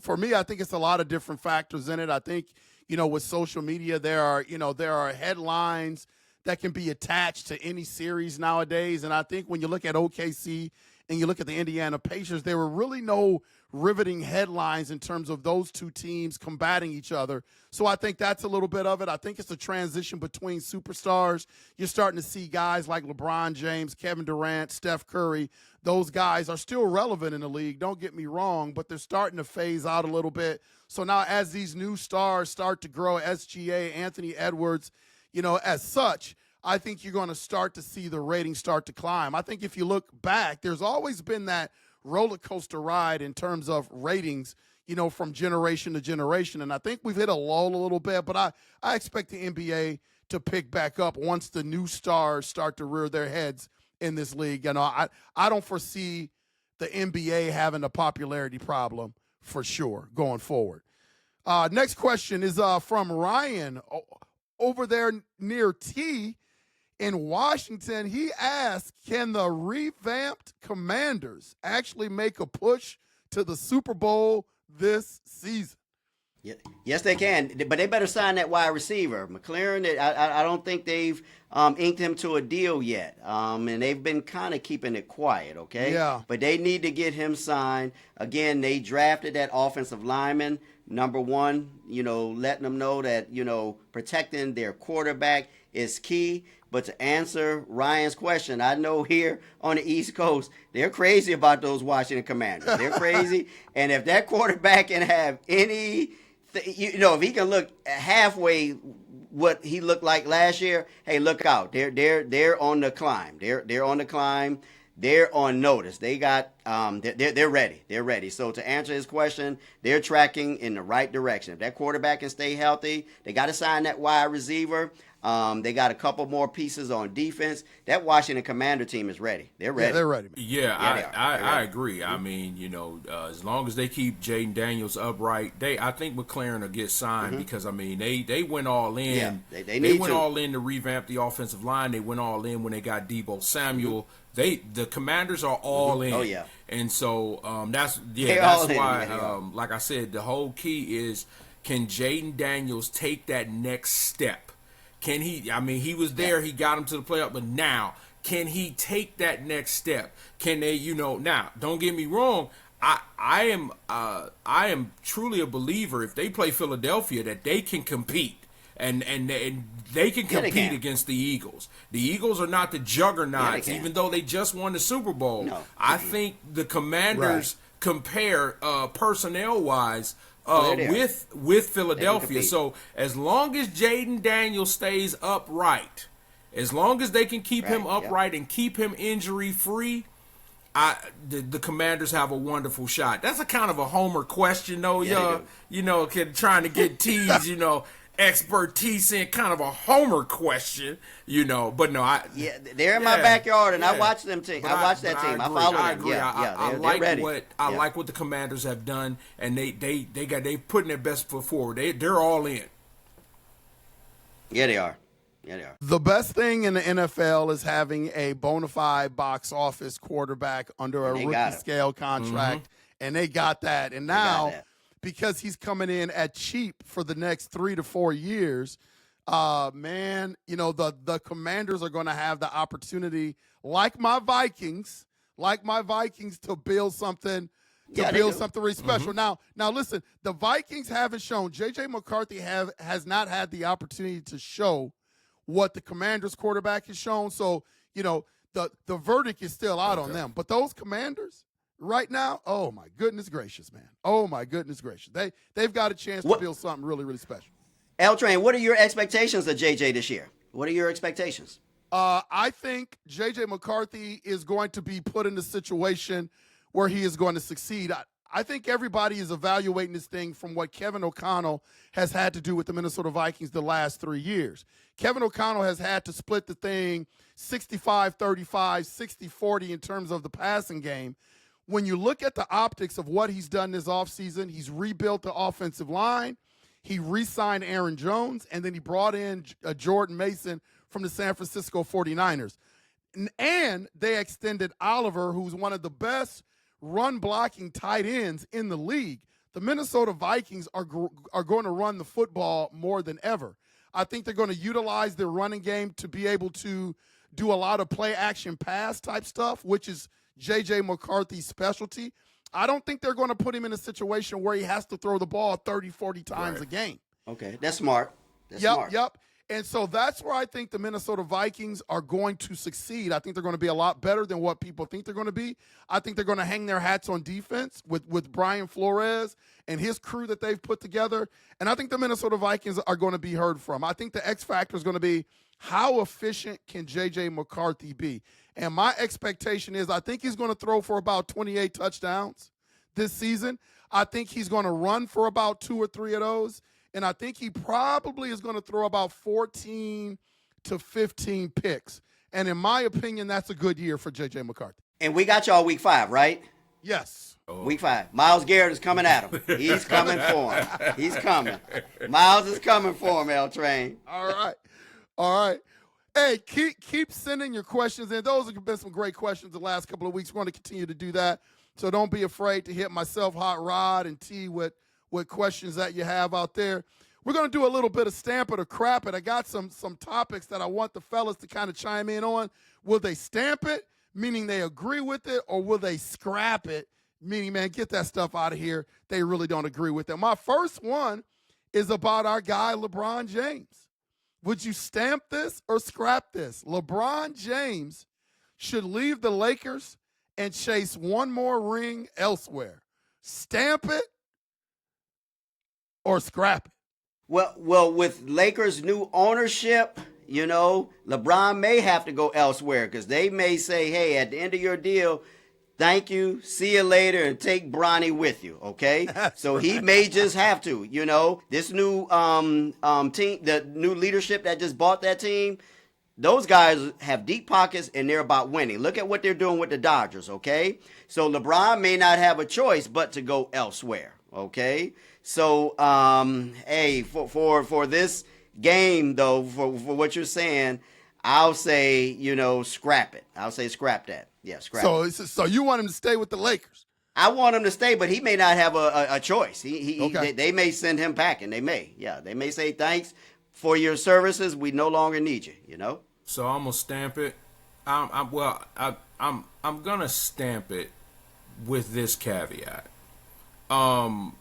For me, I think it's a lot of different factors in it. I think with social media, there are headlines that can be attached to any series nowadays. And I think when you look at OKC and you look at the Indiana Pacers, there were really no riveting headlines in terms of those two teams combating each other. So I think that's a little bit of it. I think it's a transition between superstars. You're starting to see guys like LeBron James, Kevin Durant, Steph Curry. Those guys are still relevant in the league, don't get me wrong, but they're starting to phase out a little bit. So now as these new stars start to grow, SGA, Anthony Edwards, as such, I think you're going to start to see the ratings start to climb. I think if you look back, there's always been that roller coaster ride in terms of ratings, from generation to generation. And I think we've hit a lull a little bit, but I expect the NBA to pick back up once the new stars start to rear their heads in this league. I don't foresee the NBA having a popularity problem for sure going forward. Next question is from Ryan over there near T in Washington. He asked, can the revamped Commanders actually make a push to the Super Bowl this season? Yes, they can, but they better sign that wide receiver. McLaren, I don't think they've inked him to a deal yet, and they've been kind of keeping it quiet, okay? Yeah. But they need to get him signed. Again, they drafted that offensive lineman, number one, letting them know that, protecting their quarterback is key. But to answer Ryan's question, I know here on the East Coast, they're crazy about those Washington Commanders. They're crazy. And if that quarterback can have any, if he can look halfway what he looked like last year, hey, look out. They're on the climb. They're on the climb. They're on notice. They got they're ready. They're ready. So to answer his question, they're tracking in the right direction. If that quarterback can stay healthy, they got to sign that wide receiver. They got a couple more pieces on defense. That Washington Commander team is ready. They're ready. Yeah, they're ready. Yeah, I agree. I mean, as long as they keep Jaden Daniels upright, I think McLaren will get signed because, I mean, they went all in. Yeah, they went all in to revamp the offensive line. They went all in when they got Deebo Samuel. The Commanders are all in. Oh, yeah. And so that's why, like I said, the whole key is, can Jaden Daniels take that next step? Can he? I mean, he was there. He got him to the playoff. But now, can he take that next step? Can they? Now, don't get me wrong. I am truly a believer. If they play Philadelphia, that they can compete and they can compete against the Eagles. The Eagles are not the juggernauts, even though they just won the Super Bowl. No. I think the Commanders compare personnel wise. With Philadelphia. So as long as Jaden Daniels stays upright, as long as they can keep him upright and keep him injury free, the Commanders have a wonderful shot. That's a kind of a homer question, though. Trying to get T's, expertise in, kind of a homer question, But no, they're in my backyard, and I watch them team. I watch that team. I follow them. Agree. I like what the Commanders have done, and they putting their best foot forward. They're all in. Yeah, they are. The best thing in the NFL is having a bona fide box office quarterback under a rookie scale contract, and they got that. And now, because he's coming in at cheap for the next 3 to 4 years, the Commanders are going to have the opportunity, like my Vikings, to build something. Something really special. Now, listen. The Vikings haven't shown. J.J. McCarthy has not had the opportunity to show what the Commanders quarterback has shown. So, the verdict is still out on them. But those Commanders right now, oh my goodness gracious, man. Oh my goodness gracious. They've got a chance to build something really, really special. L-Train, what are your expectations of JJ this year? What are your expectations? I think J.J. McCarthy is going to be put in a situation where he is going to succeed. I think everybody is evaluating this thing from what Kevin O'Connell has had to do with the Minnesota Vikings the last 3 years. Kevin O'Connell has had to split the thing 65-35, 60-40 in terms of the passing game. When you look at the optics of what he's done this offseason, he's rebuilt the offensive line, he re-signed Aaron Jones, and then he brought in Jordan Mason from the San Francisco 49ers. And they extended Oliver, who's one of the best run-blocking tight ends in the league. The Minnesota Vikings are going to run the football more than ever. I think they're going to utilize their running game to be able to do a lot of play-action pass type stuff, which is J.J. McCarthy's specialty. I don't think they're going to put him in a situation where he has to throw the ball 30, 40 times a game. Okay, that's smart. Smart. Yep. And so that's where I think the Minnesota Vikings are going to succeed. I think they're going to be a lot better than what people think they're going to be. I think they're going to hang their hats on defense with Brian Flores and his crew that they've put together. And I think the Minnesota Vikings are going to be heard from. I think the X factor is going to be how efficient can J.J. McCarthy be? And my expectation is I think he's going to throw for about 28 touchdowns this season. I think he's going to run for about 2 or 3 of those. And I think he probably is going to throw about 14 to 15 picks. And in my opinion, that's a good year for J.J. McCarthy. And we got y'all week 5, right? Yes. Week 5. Myles Garrett is coming at him. He's coming for him. He's coming. Myles is coming for him, L Train. All right. Hey, keep sending your questions in. Those have been some great questions the last couple of weeks. We're going to continue to do that. So don't be afraid to hit myself, Hot Rod, and T with questions that you have out there. We're going to do a little bit of stamp it or crap it. I got some topics that I want the fellas to kind of chime in on. Will they stamp it, meaning they agree with it, or will they scrap it, meaning, man, get that stuff out of here. They really don't agree with it. My first one is about our guy LeBron James. Would you stamp this or scrap this? LeBron James should leave the Lakers and chase one more ring elsewhere. Stamp it or scrap it? Well, with Lakers' new ownership, LeBron may have to go elsewhere because they may say, hey, at the end of your deal, thank you, see you later, and take Bronny with you, okay? So he may just have to, This new team, the new leadership that just bought that team, those guys have deep pockets and they're about winning. Look at what they're doing with the Dodgers, okay? So LeBron may not have a choice but to go elsewhere, okay? So, hey, for this game, though, for what you're saying, I'll say, scrap it. I'll say scrap that. Yeah, scrap it. So you want him to stay with the Lakers? I want him to stay, but he may not have a choice. Okay. They may send him packing. They may. Yeah, they may say, thanks for your services. We no longer need you, So I'm going to stamp it. I'm going to stamp it with this caveat. The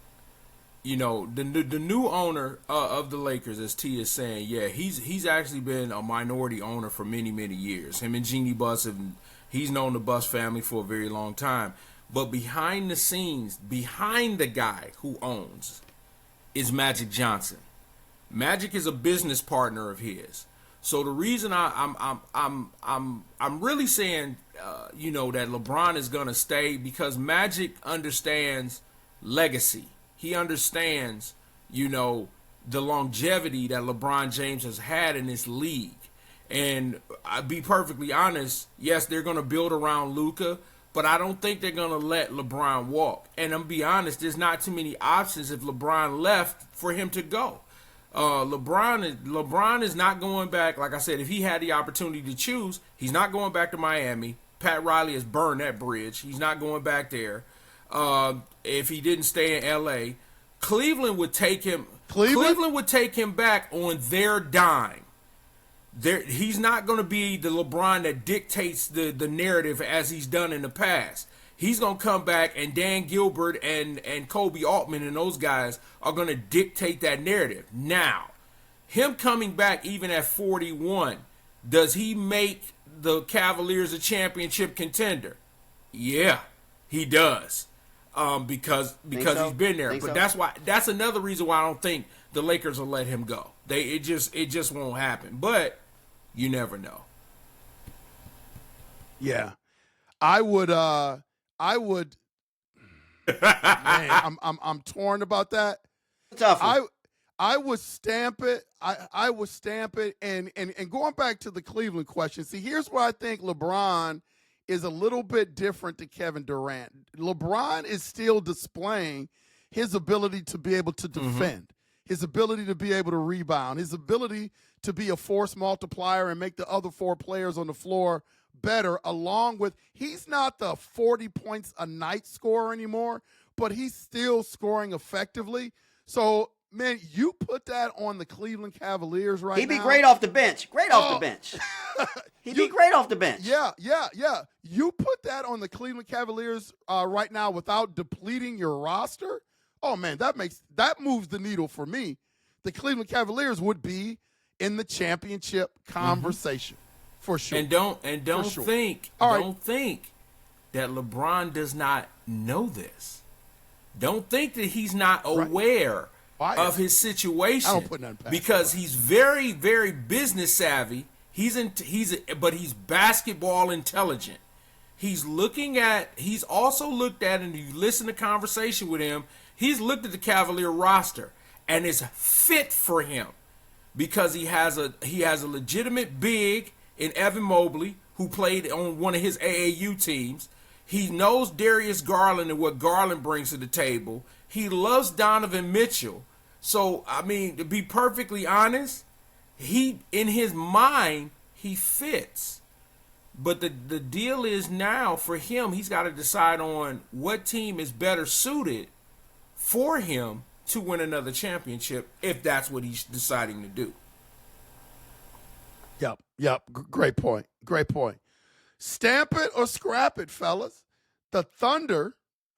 new owner of the Lakers, as T is saying, yeah, he's actually been a minority owner for many, many years. Him and Jeannie Buss, he's known the Buss family for a very long time. But behind the scenes, behind the guy who owns, is Magic Johnson. Magic is a business partner of his. So the reason I'm really saying that LeBron is gonna stay because Magic understands legacy. He understands, the longevity that LeBron James has had in this league. And I'll be perfectly honest, yes, they're going to build around Luka, but I don't think they're going to let LeBron walk. And I'm be honest, there's not too many options if LeBron left for him to go. LeBron is not going back. Like I said, if he had the opportunity to choose, he's not going back to Miami. Pat Riley has burned that bridge. He's not going back there. If he didn't stay in L.A., Cleveland would take him. Cleveland would take him back on their dime. He's not going to be the LeBron that dictates the narrative as he's done in the past. He's going to come back, and Dan Gilbert and Kobe Altman and those guys are going to dictate that narrative. Now, him coming back even at 41, does he make the Cavaliers a championship contender? Yeah, he does. Because he's been there. But that's another reason why I don't think the Lakers will let him go. It just won't happen. But you never know. Yeah. I would man, I'm torn about that. Tough one. I would stamp it. I would stamp it and going back to the Cleveland question. See, here's where I think LeBron is a little bit different to Kevin Durant. LeBron is still displaying his ability to be able to defend, his ability to be able to rebound, his ability to be a force multiplier and make the other 4 players on the floor better, along with he's not the 40 points a night scorer anymore, but he's still scoring effectively. So, man, you put that on the Cleveland Cavaliers right now. He'd be great off the bench. Great off the bench. He'd be great off the bench. Yeah. You put that on the Cleveland Cavaliers right now without depleting your roster. Oh man, that moves the needle for me. The Cleveland Cavaliers would be in the championship conversation for sure. And don't think that LeBron does not know this. Don't think that he's not aware of his situation. I don't put nothing past because he's very, very business savvy. But he's basketball intelligent. He's also looked at, and you listen to conversation with him, he's looked at the Cavalier roster and it's fit for him because he has a legitimate big in Evan Mobley who played on one of his AAU teams. He knows Darius Garland and what Garland brings to the table. He loves Donovan Mitchell. So, I mean, to be perfectly honest, in his mind, he fits. But the deal is now for him, he's got to decide on what team is better suited for him to win another championship if that's what he's deciding to do. Yep. Great point. Stamp it or scrap it, fellas. The Thunder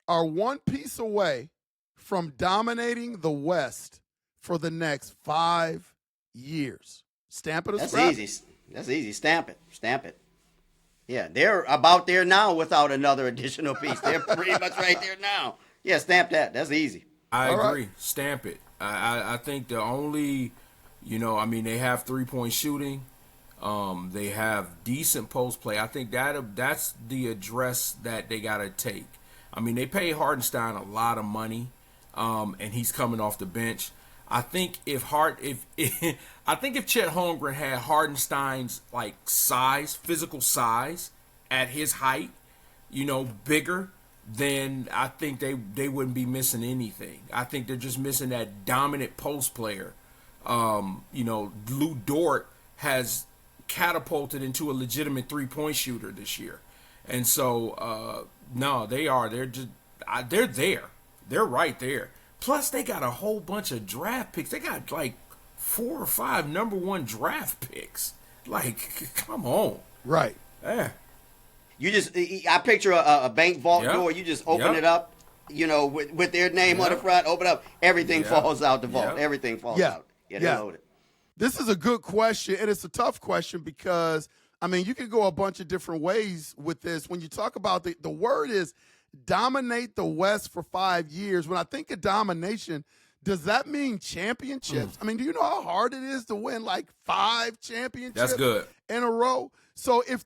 are one piece away from dominating the West for the next 5 years. Stamp it or scrap it. That's easy. Stamp it. Yeah, they're about there now without another additional piece. They're pretty much right there now. Yeah, stamp that. That's easy. I agree. Right. Stamp it. I think the only, they have 3-point shooting. They have decent post play. I think that's the address that they got to take. I mean, they pay Hartenstein a lot of money, and he's coming off the bench. I think if Chet Holmgren had Hartenstein's physical size at his height, bigger, then I think they wouldn't be missing anything. I think they're just missing that dominant post player. Lou Dort has catapulted into a legitimate 3-point shooter this year. And so, no, they are. They're there. They're right there. Plus, they got a whole bunch of draft picks. They got 4 or 5 number 1 draft picks. Come on. Right. Yeah. I picture a bank vault door. You just open it up, with their name on the front, open up. Everything falls out the vault. Everything falls out. They load it. This is a good question, and it's a tough question because, you can go a bunch of different ways with this. When you talk about the word is dominate the West for 5 years. When I think of domination, does that mean championships? Do you know how hard it is to win 5 championships That's good. in a row? So if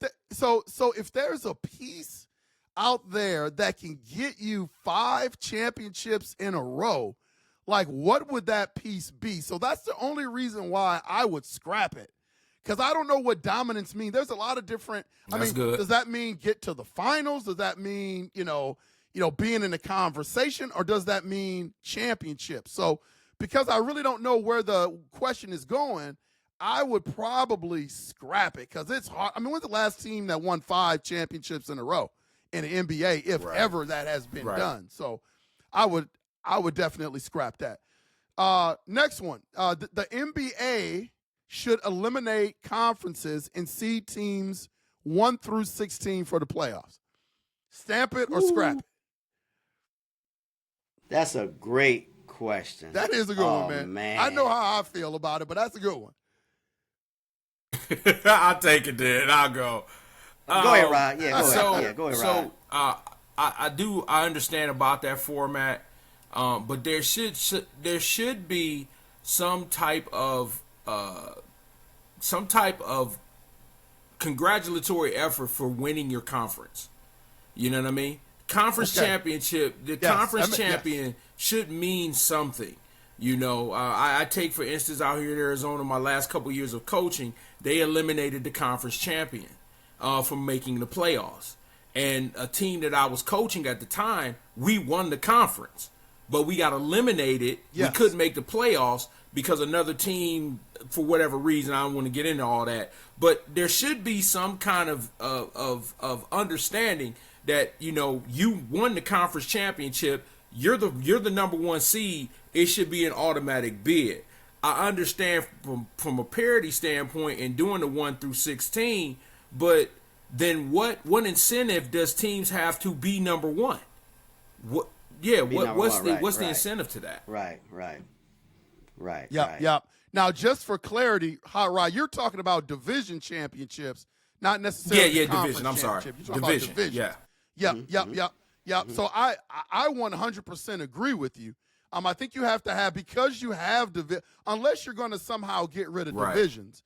there's a piece out there that can get you 5 championships in a row, what would that piece be? So that's the only reason why I would scrap it. Because I don't know what dominance means. There's a lot of different. Good. Does that mean get to the finals? Does that mean being in a conversation, or does that mean championship? So because I really don't know where the question is going, I would probably scrap it because it's hard. When's the last team that won 5 championships in a row in the NBA, if ever that has been done? So I would definitely scrap that. Next one, the NBA should eliminate conferences and seed teams 1 through 16 for the playoffs. Stamp it or scrap it? That's a great question. That is a good one, man. I know how I feel about it, but that's a good one. I'll take it then. I'll go. Go ahead, Rod. Yeah, go ahead, Rod. I understand about that format, but there should be some type of congratulatory effort for winning your conference. You know what I mean? Conference championship. The conference champion should mean something. I take, for instance, out here in Arizona, my last couple years of coaching, they eliminated the conference champion from making the playoffs. And a team that I was coaching at the time, we won the conference, but we got eliminated. Yes. We couldn't make the playoffs because another team, for whatever reason, I don't want to get into all that. But there should be some kind of understanding that, you won the conference championship. You're the number 1 seed. It should be an automatic bid. I understand from a parity standpoint and doing the 1 through 16, but then what incentive does teams have to be number one? What's the incentive to that? Right. Yep. Now, just for clarity, Hot Rod, you're talking about division championships, not necessarily division. I'm sorry, division. Yep. So I 100% agree with you. I think you have to have, because you have unless you're going to somehow get rid of divisions,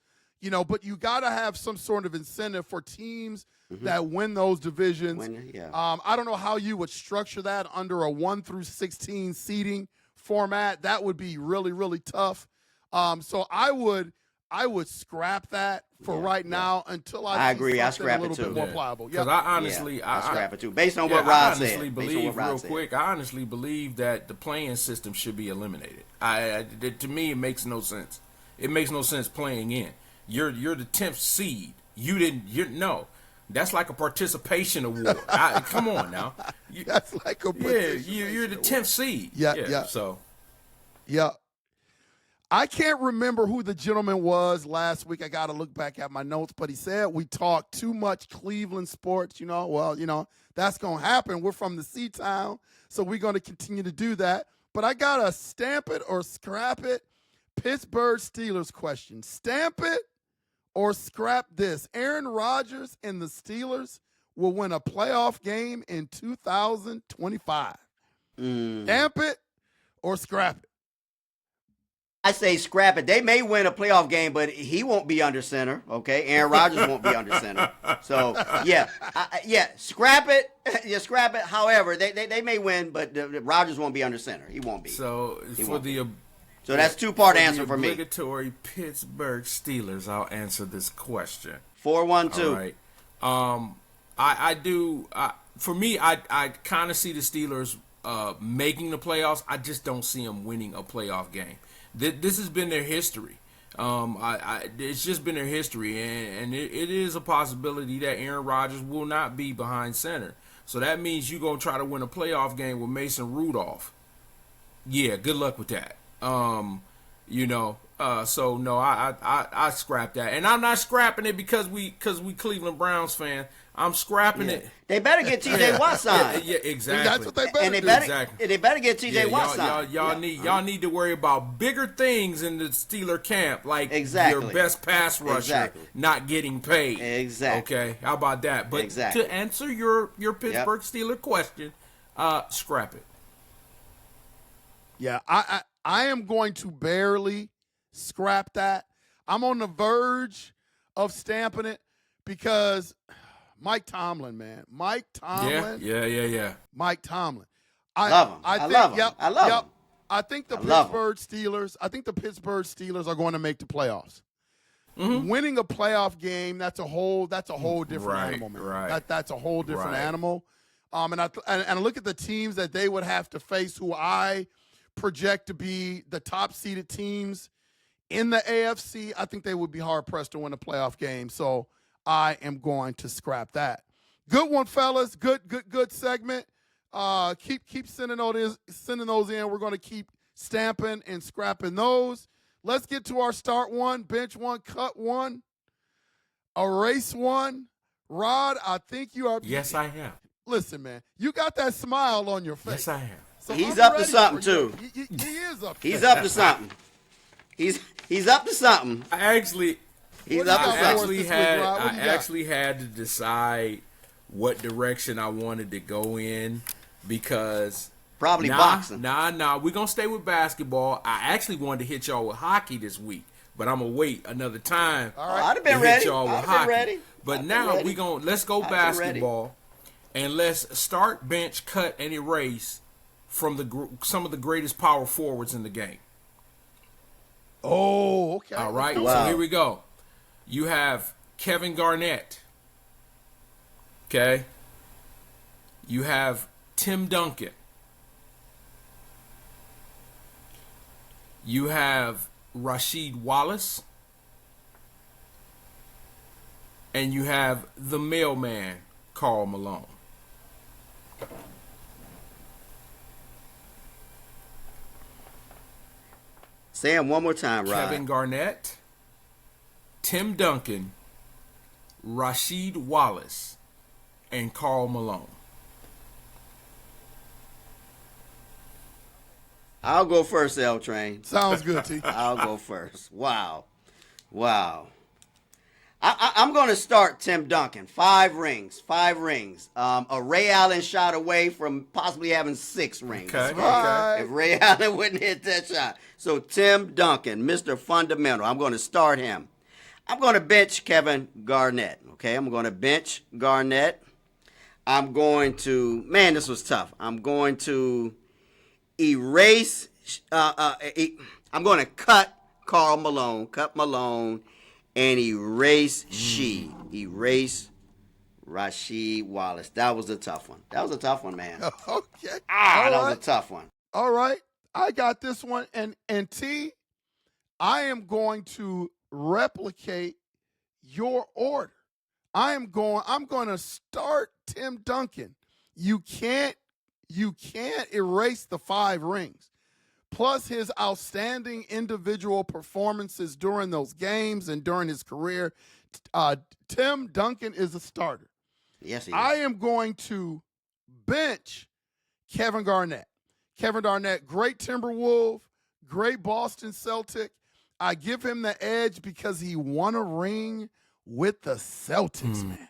but you got to have some sort of incentive for teams that win those divisions. I don't know how you would structure that under a 1 through 16 seeding format. That would be really, really tough. So I would scrap that for right now until I agree. I scrap a little bit more pliable. Because I scrap it too. Based on what Rod said. I honestly believe that the playing system should be eliminated. To me, it makes no sense. It makes no sense playing in. You're the 10th seed. That's like a participation award. Come on now. That's like a you're the 10th seed. Yeah. I can't remember who the gentleman was last week. I got to look back at my notes, but he said we talk too much Cleveland sports. That's going to happen. We're from the C-Town, so we're going to continue to do that. But I got to stamp it or scrap it. Pittsburgh Steelers question. Stamp it or scrap this. Aaron Rodgers and the Steelers will win a playoff game in 2025. Stamp it or scrap it. I say scrap it. They may win a playoff game, but he won't be under center. Okay, Aaron Rodgers won't be under center. So scrap it. Scrap it. However, they may win, but Rodgers won't be under center. He won't be. So so that's two-part answer for me. Obligatory Pittsburgh Steelers. I'll answer this question. 4-1-2. All right. I do. For me, I kind of see the Steelers making the playoffs. I just don't see them winning a playoff game. This has been their history. It's just been their history, and it is a possibility that Aaron Rodgers will not be behind center. So that means you're going to try to win a playoff game with Mason Rudolph. Yeah, good luck with that. So no, I scrap that, and I'm not scrapping it because we Cleveland Browns fan. I'm scrapping it. They better get T.J. Watt signed. Yeah, exactly. That's what they better do. Exactly. They better get T.J. Watt signed. Y'all need to worry about bigger things in the Steeler camp, like your best pass rusher not getting paid. Exactly. Okay, how about that? But to answer your Pittsburgh Steeler question, scrap it. Yeah, I am going to barely scrap that. I'm on the verge of stamping it because Mike Tomlin, man. Mike Tomlin. Yeah. Mike Tomlin. I love him. I love him. I think the Pittsburgh Steelers are going to make the playoffs. Winning a playoff game, that's a whole different animal, man. Right. That's a whole different animal. And I look at the teams that they would have to face, who I project to be the top seeded teams in the AFC. I think they would be hard pressed to win a playoff game. So I am going to scrap that. Good one, fellas. Good segment. Keep sending those in. We're going to keep stamping and scrapping those. Let's get to our start one, bench one, cut one, erase one. Rod, I think you are. Yes, I am. Listen, man, you got that smile on your face. Yes, I am. So he's up to something too. He is up. He's up to something. He's up to something. I actually had to decide what direction I wanted to go in because probably boxing. Nah. We're gonna stay with basketball. I actually wanted to hit y'all with hockey this week, but I'm gonna wait another time. All right, I'd have been ready. But now let's go basketball, and let's start, bench, cut, and erase from some of the greatest power forwards in the game. Oh, okay. All right. Wow. So here we go. You have Kevin Garnett. Okay. You have Tim Duncan. You have Rasheed Wallace. And you have the mailman, Karl Malone. Say them one more time, Rod. Kevin Garnett, Tim Duncan, Rasheed Wallace, and Karl Malone. I'll go first, L Train. Sounds good, T. I'll go first. Wow. I'm going to start Tim Duncan. 5 rings. A Ray Allen shot away from possibly having 6 rings. Okay. Right. If Ray Allen wouldn't hit that shot. So Tim Duncan, Mr. Fundamental. I'm going to start him. I'm going to bench Kevin Garnett. Okay, I'm going to bench Garnett. I'm going to, man, this was tough. I'm going to erase, I'm going to cut Karl Malone, and erase erase Rasheed Wallace. That was a tough one. Man. Okay. That was a tough one. All right. I got this one. And T, I am going to replicate your order. I'm going to start Tim Duncan. You can't erase the 5 rings. Plus his outstanding individual performances during those games and during his career. Tim Duncan is a starter. Yes, he is. I am going to bench Kevin Garnett. Kevin Garnett, great Timberwolf, great Boston Celtic. I give him the edge because he won a ring with the Celtics, man.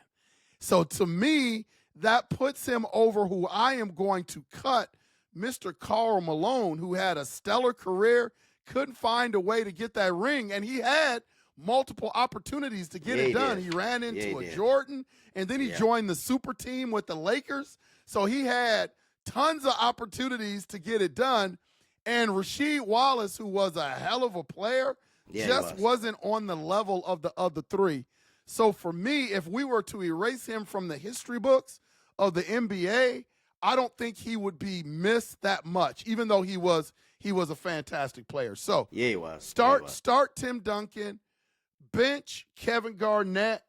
So to me, that puts him over who I am going to cut, Mr. Karl Malone, who had a stellar career, couldn't find a way to get that ring, and he had multiple opportunities to get it done. He ran into a Jordan, and then he joined the super team with the Lakers. So he had tons of opportunities to get it done. And Rasheed Wallace, who was a hell of a player, just wasn't on the level of the other 3. So for me, if we were to erase him from the history books of the NBA, I don't think he would be missed that much, even though he was a fantastic player. So he was. Start Tim Duncan, bench Kevin Garnett,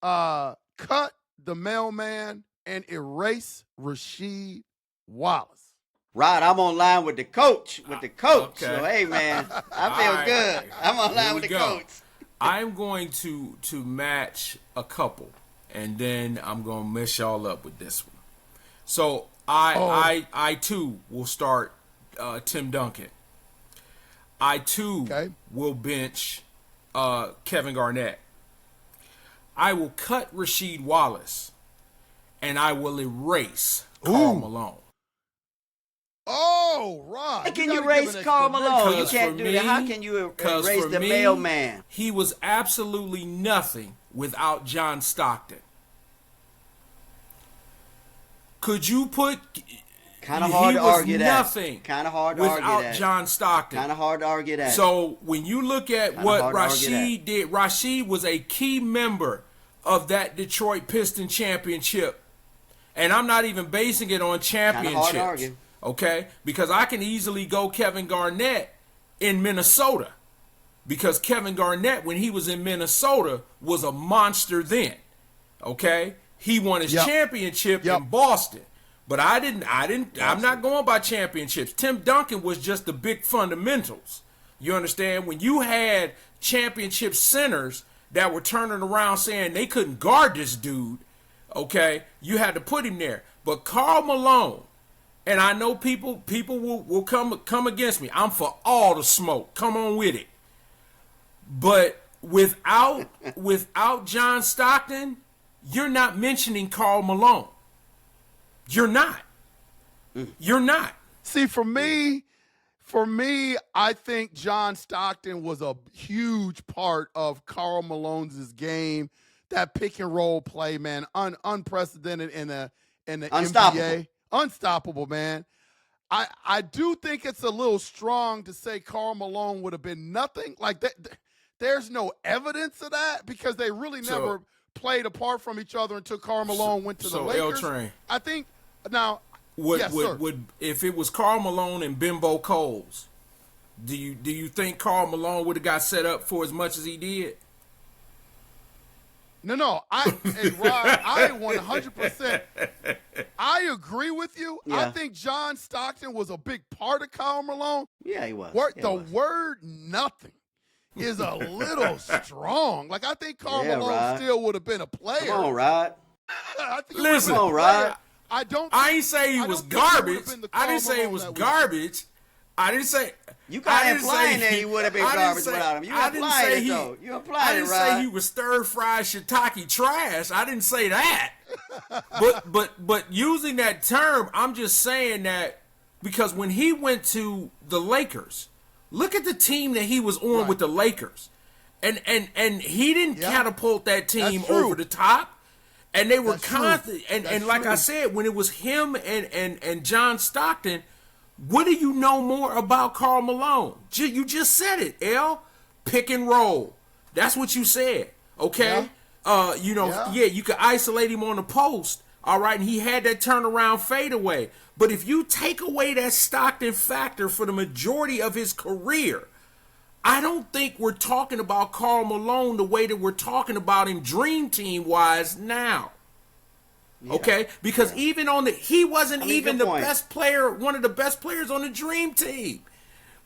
cut the mailman, and erase Rasheed Wallace. Rod, I'm online with the coach. Okay. So, hey, man, I feel good. I'm online with the coach. I'm going to match a couple, and then I'm going to mess y'all up with this one. So I too will start Tim Duncan. I too will bench Kevin Garnett. I will cut Rasheed Wallace, and I will erase Karl Malone. Oh, Rod. How can you erase Karl Malone? You can't do that. How can you erase the mailman? He was absolutely nothing without John Stockton. Could you put... Kind of hard to argue that. Nothing kind of hard to argue that. Without John Stockton. Kind of hard to argue that. So when you look at what Rasheed did, Rasheed was a key member of that Detroit Pistons championship. And I'm not even basing it on championships. Kind of hard to argue. Okay? Because I can easily go Kevin Garnett in Minnesota. Because Kevin Garnett, when he was in Minnesota, was a monster then. Okay? He won his championship in Boston. But I'm not going by championships. Tim Duncan was just the big fundamentals. You understand? When you had championship centers that were turning around saying they couldn't guard this dude, okay, you had to put him there. But Karl Malone, and I know people will come against me. I'm for all the smoke. Come on with it. But without John Stockton, you're not mentioning Karl Malone. You're not. You're not. See, for me, I think John Stockton was a huge part of Karl Malone's game. That pick and roll play, man, unprecedented in the NBA. Unstoppable, man. I do think it's a little strong to say Karl Malone would have been nothing like that. There's no evidence of that because they really never played apart from each other until Karl Malone went to the Lakers. L-Train. I think now would if it was Karl Malone and Bimbo Coles, do you think Karl Malone would have got set up for as much as he did? No, hey, Rod, I 100%. I agree with you. Yeah. I think John Stockton was a big part of Karl Malone. Yeah, he was. Word nothing is a little strong. Like, I think Karl Malone Rod. still would have been a player. Come on, Rod. Listen, come on, Rod. I ain't say he was garbage. I didn't say it was garbage. I didn't say. You kind of implying that he would have been garbage without him. You implied it, though. You implied it, Rod. I didn't say he was stir-fried shiitake trash. I didn't say that. but using that term, I'm just saying that because when he went to the Lakers, look at the team that he was on with the Lakers. And he didn't catapult that team over the top. And they were constant. And like I said, when it was him and John Stockton, what do you know more about Karl Malone? You just said it, L. Pick and roll. That's what you said, okay? Yeah. You could isolate him on the post, all right? And he had that turnaround fadeaway. But if you take away that Stockton factor for the majority of his career, I don't think we're talking about Karl Malone the way that we're talking about him Dream Team-wise now. Okay, because even he wasn't even the best player, one of the best players on the Dream Team.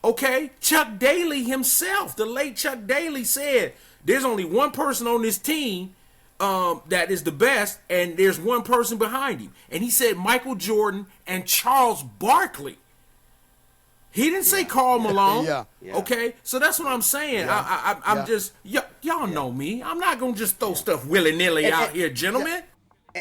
Okay, Chuck Daly himself, the late Chuck Daly said, "There's only one person on this team that is the best, and there's one person behind him." And he said Michael Jordan and Charles Barkley. He didn't say Karl Malone. Okay, so that's what I'm saying. I'm just y'all know me. I'm not gonna just throw stuff willy nilly out here, gentlemen.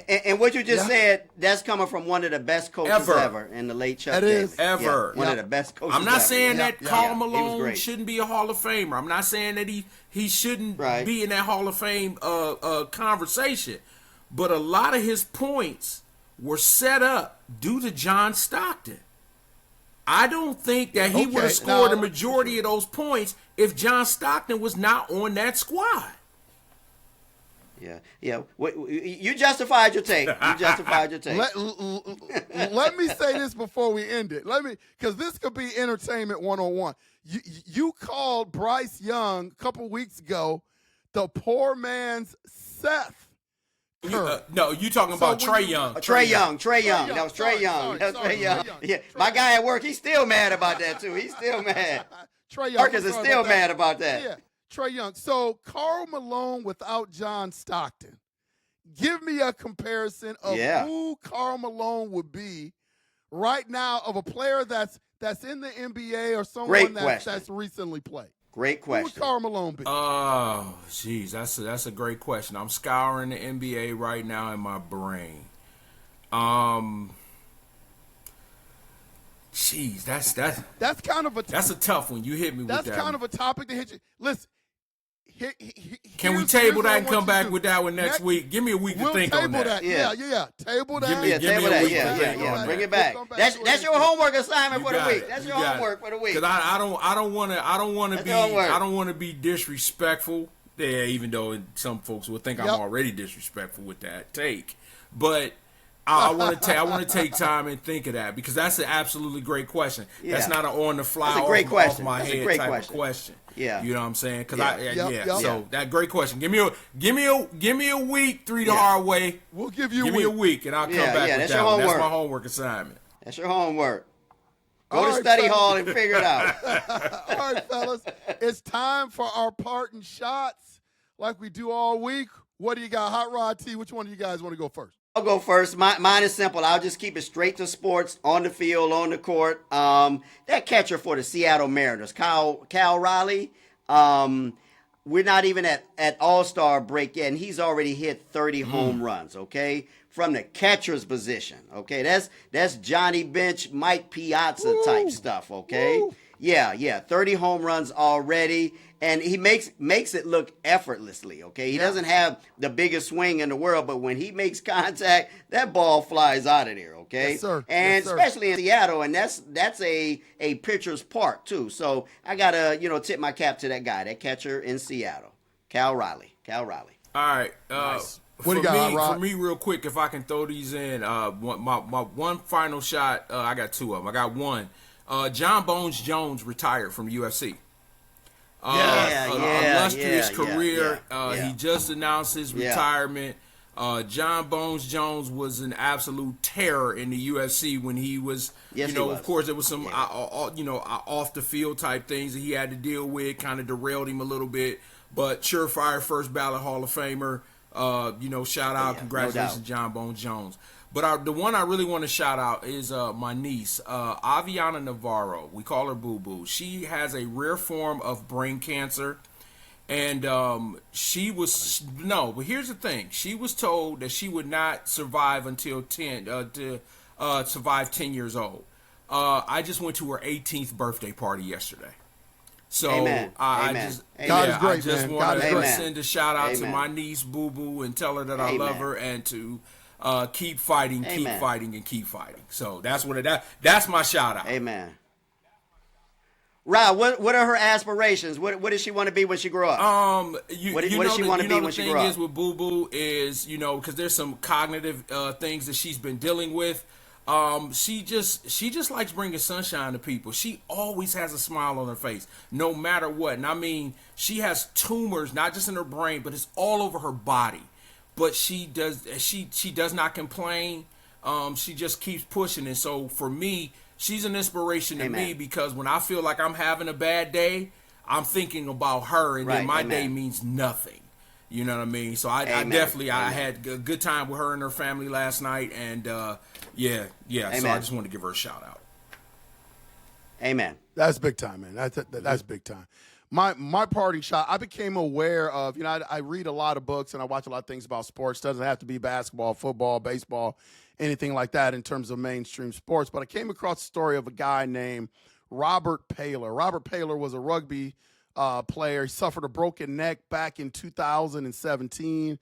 And what you just said, that's coming from one of the best coaches ever in the late Chuck Daly. Ever. One of the best coaches I'm not saying that Karl Malone shouldn't be a Hall of Famer. I'm not saying that he shouldn't be in that Hall of Fame conversation. But a lot of his points were set up due to John Stockton. I don't think that he would have scored the majority of those points if John Stockton was not on that squad. Yeah. You justified your take. Let me say this before we end it. Because this could be entertainment 101. You called Bryce Young a couple weeks ago the poor man's Seth. No, you talking about Trae Young. Trae Young. That was Trae Young. Yeah, my guy at work, he's still mad about that too. He's still mad. Trae Young. Marcus is still mad about that. Yeah. Trae Young. So Karl Malone without John Stockton. Give me a comparison of who Karl Malone would be right now of a player that's in the NBA or someone that's recently played. Great question. Who would Karl Malone be? Oh, jeez, that's a great question. I'm scouring the NBA right now in my brain. Jeez, that's kind of that's a tough one. You hit me with that. That's kind of a topic to hit you. Listen. Can we table that and come back with that one next week? Give me a week to think on that. Yeah. Table that. Give me a week to think on that. Bring it back. That's your homework assignment for the week. That's your homework for the week. Because I don't want to be disrespectful. Yeah, even though some folks will think I'm already disrespectful with that take, but I want to take time and think of that because that's an absolutely great question. Yeah. That's not an on the fly off my head type of question. Yeah, you know what I'm saying? Because So that great question. Give me a week, 3 the hard way. We'll give you me a week, and I'll come back with that one. That's my homework assignment. That's your homework. Go to study hall and figure it out. All right, fellas, it's time for our parting shots, like we do all week. What do you got, Hot Rod T? Which one of you guys want to go first? I'll go first. Mine is simple. I'll just keep it straight to sports, on the field, on the court. That catcher for the Seattle Mariners, Cal Raleigh, we're not even at All-Star break yet, and he's already hit 30 home runs, okay, from the catcher's position, okay? That's Johnny Bench, Mike Piazza type stuff, okay? Yeah, 30 home runs already. And he makes it look effortlessly, okay? He doesn't have the biggest swing in the world, but when he makes contact, that ball flies out of there, okay? Yes, sir. And especially in Seattle, and that's a pitcher's park, too. So I got to, tip my cap to that guy, that catcher in Seattle, Cal Raleigh. All right. Nice. What do you got, Rod? For me, real quick, if I can throw these in, my one final shot, I got two of them. I got one. John Bones Jones retired from the UFC. illustrious career. He just announced his retirement. John Bones Jones was an absolute terror in the UFC when he was, of course, there was some, off the field type things that he had to deal with, kind of derailed him a little bit. But surefire first ballot Hall of Famer. Shout out, congratulations, John Bones Jones. But the one I really want to shout out is my niece, Aviana Navarro. We call her Boo Boo. She has a rare form of brain cancer. And but here's the thing. She was told that she would not survive until 10 years old. I just went to her 18th birthday party yesterday. So Amen. I just want to send a shout out to my niece Boo Boo and tell her that I love her and to keep fighting, keep fighting, and keep fighting. So that's that's my shout out. Amen. Rob, what are her aspirations? What does she want to be when she grow up? What does she want to be when she grow up? The thing is with Boo Boo is, because there's some cognitive things that she's been dealing with. She just likes bringing sunshine to people. She always has a smile on her face, no matter what. And I mean, she has tumors, not just in her brain, but it's all over her body. But she does not complain. She just keeps pushing. And so for me, she's an inspiration to me because when I feel like I'm having a bad day, I'm thinking about her, and then my day means nothing. You know what I mean? So I definitely I had a good time with her and her family last night, and So I just want to give her a shout out. Amen. That's big time, man. That's big time. My parting shot, I became aware of, I read a lot of books and I watch a lot of things about sports. Doesn't have to be basketball, football, baseball, anything like that in terms of mainstream sports. But I came across the story of a guy named Robert Paler. Robert Paler was a rugby player. He suffered a broken neck back in 2017.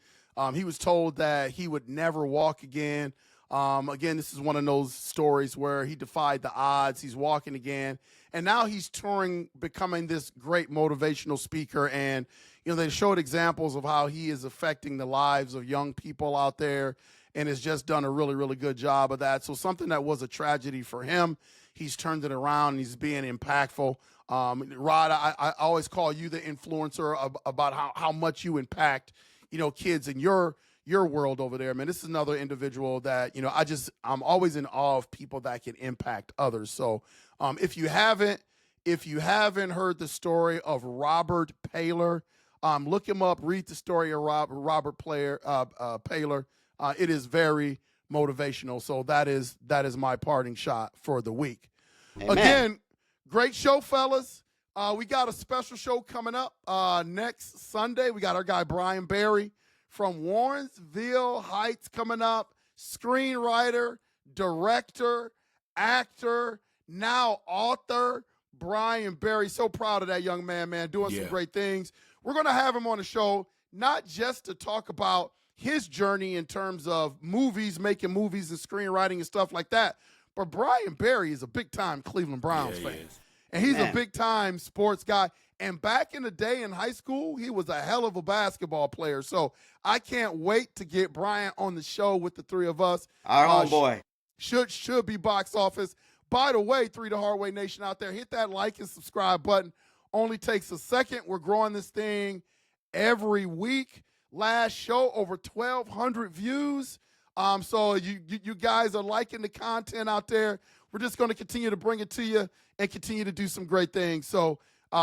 He was told that he would never walk again. Again, this is one of those stories where he defied the odds. He's walking again. And now he's touring, becoming this great motivational speaker. And, they showed examples of how he is affecting the lives of young people out there and has just done a really, really good job of that. So something that was a tragedy for him, he's turned it around and he's being impactful. Rod, I always call you the influencer about how much you impact, kids in your world over there, man. This is another individual that, I'm always in awe of people that can impact others. So if you haven't heard the story of Robert Paler, look him up, read the story of Robert Paler. It is very motivational. So that is my parting shot for the week. Amen. Again, great show, fellas. We got a special show coming up next Sunday. We got our guy Brian Barry from Warrensville Heights coming up. Screenwriter, director, actor, now author, Brian Barry. So proud of that young man, doing some great things. We're going to have him on the show, not just to talk about his journey in terms of movies, making movies and screenwriting and stuff like that, but Brian Barry is a big-time Cleveland Browns fan. And he's a big-time sports guy. And back in the day in high school, he was a hell of a basketball player. So I can't wait to get Brian on the show with the three of us. Our own boy. Should be box office. By the way, 3 The Hard Way Nation out there, hit that like and subscribe button. Only takes a second. We're growing this thing every week. Last show, over 1,200 views. So you guys are liking the content out there. We're just going to continue to bring it to you and continue to do some great things. So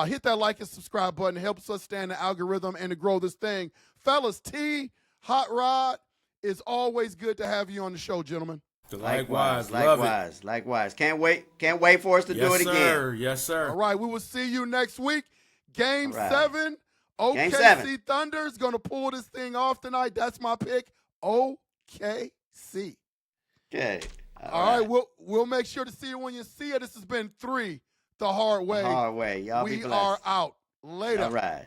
hit that like and subscribe button. It helps us stay in the algorithm and to grow this thing. Fellas, T, Hot Rod, it's always good to have you on the show, gentlemen. Likewise. Can't wait for us to do it again. Yes, sir. All right, we will see you next week. Game 7. Game OKC 7. Thunder is going to pull this thing off tonight. That's my pick. OKC. Okay. All right. We'll make sure to see you when you see it. This has been 3 The Hard Way. Hard Way. Y'all be blessed. We are out. Later. All right.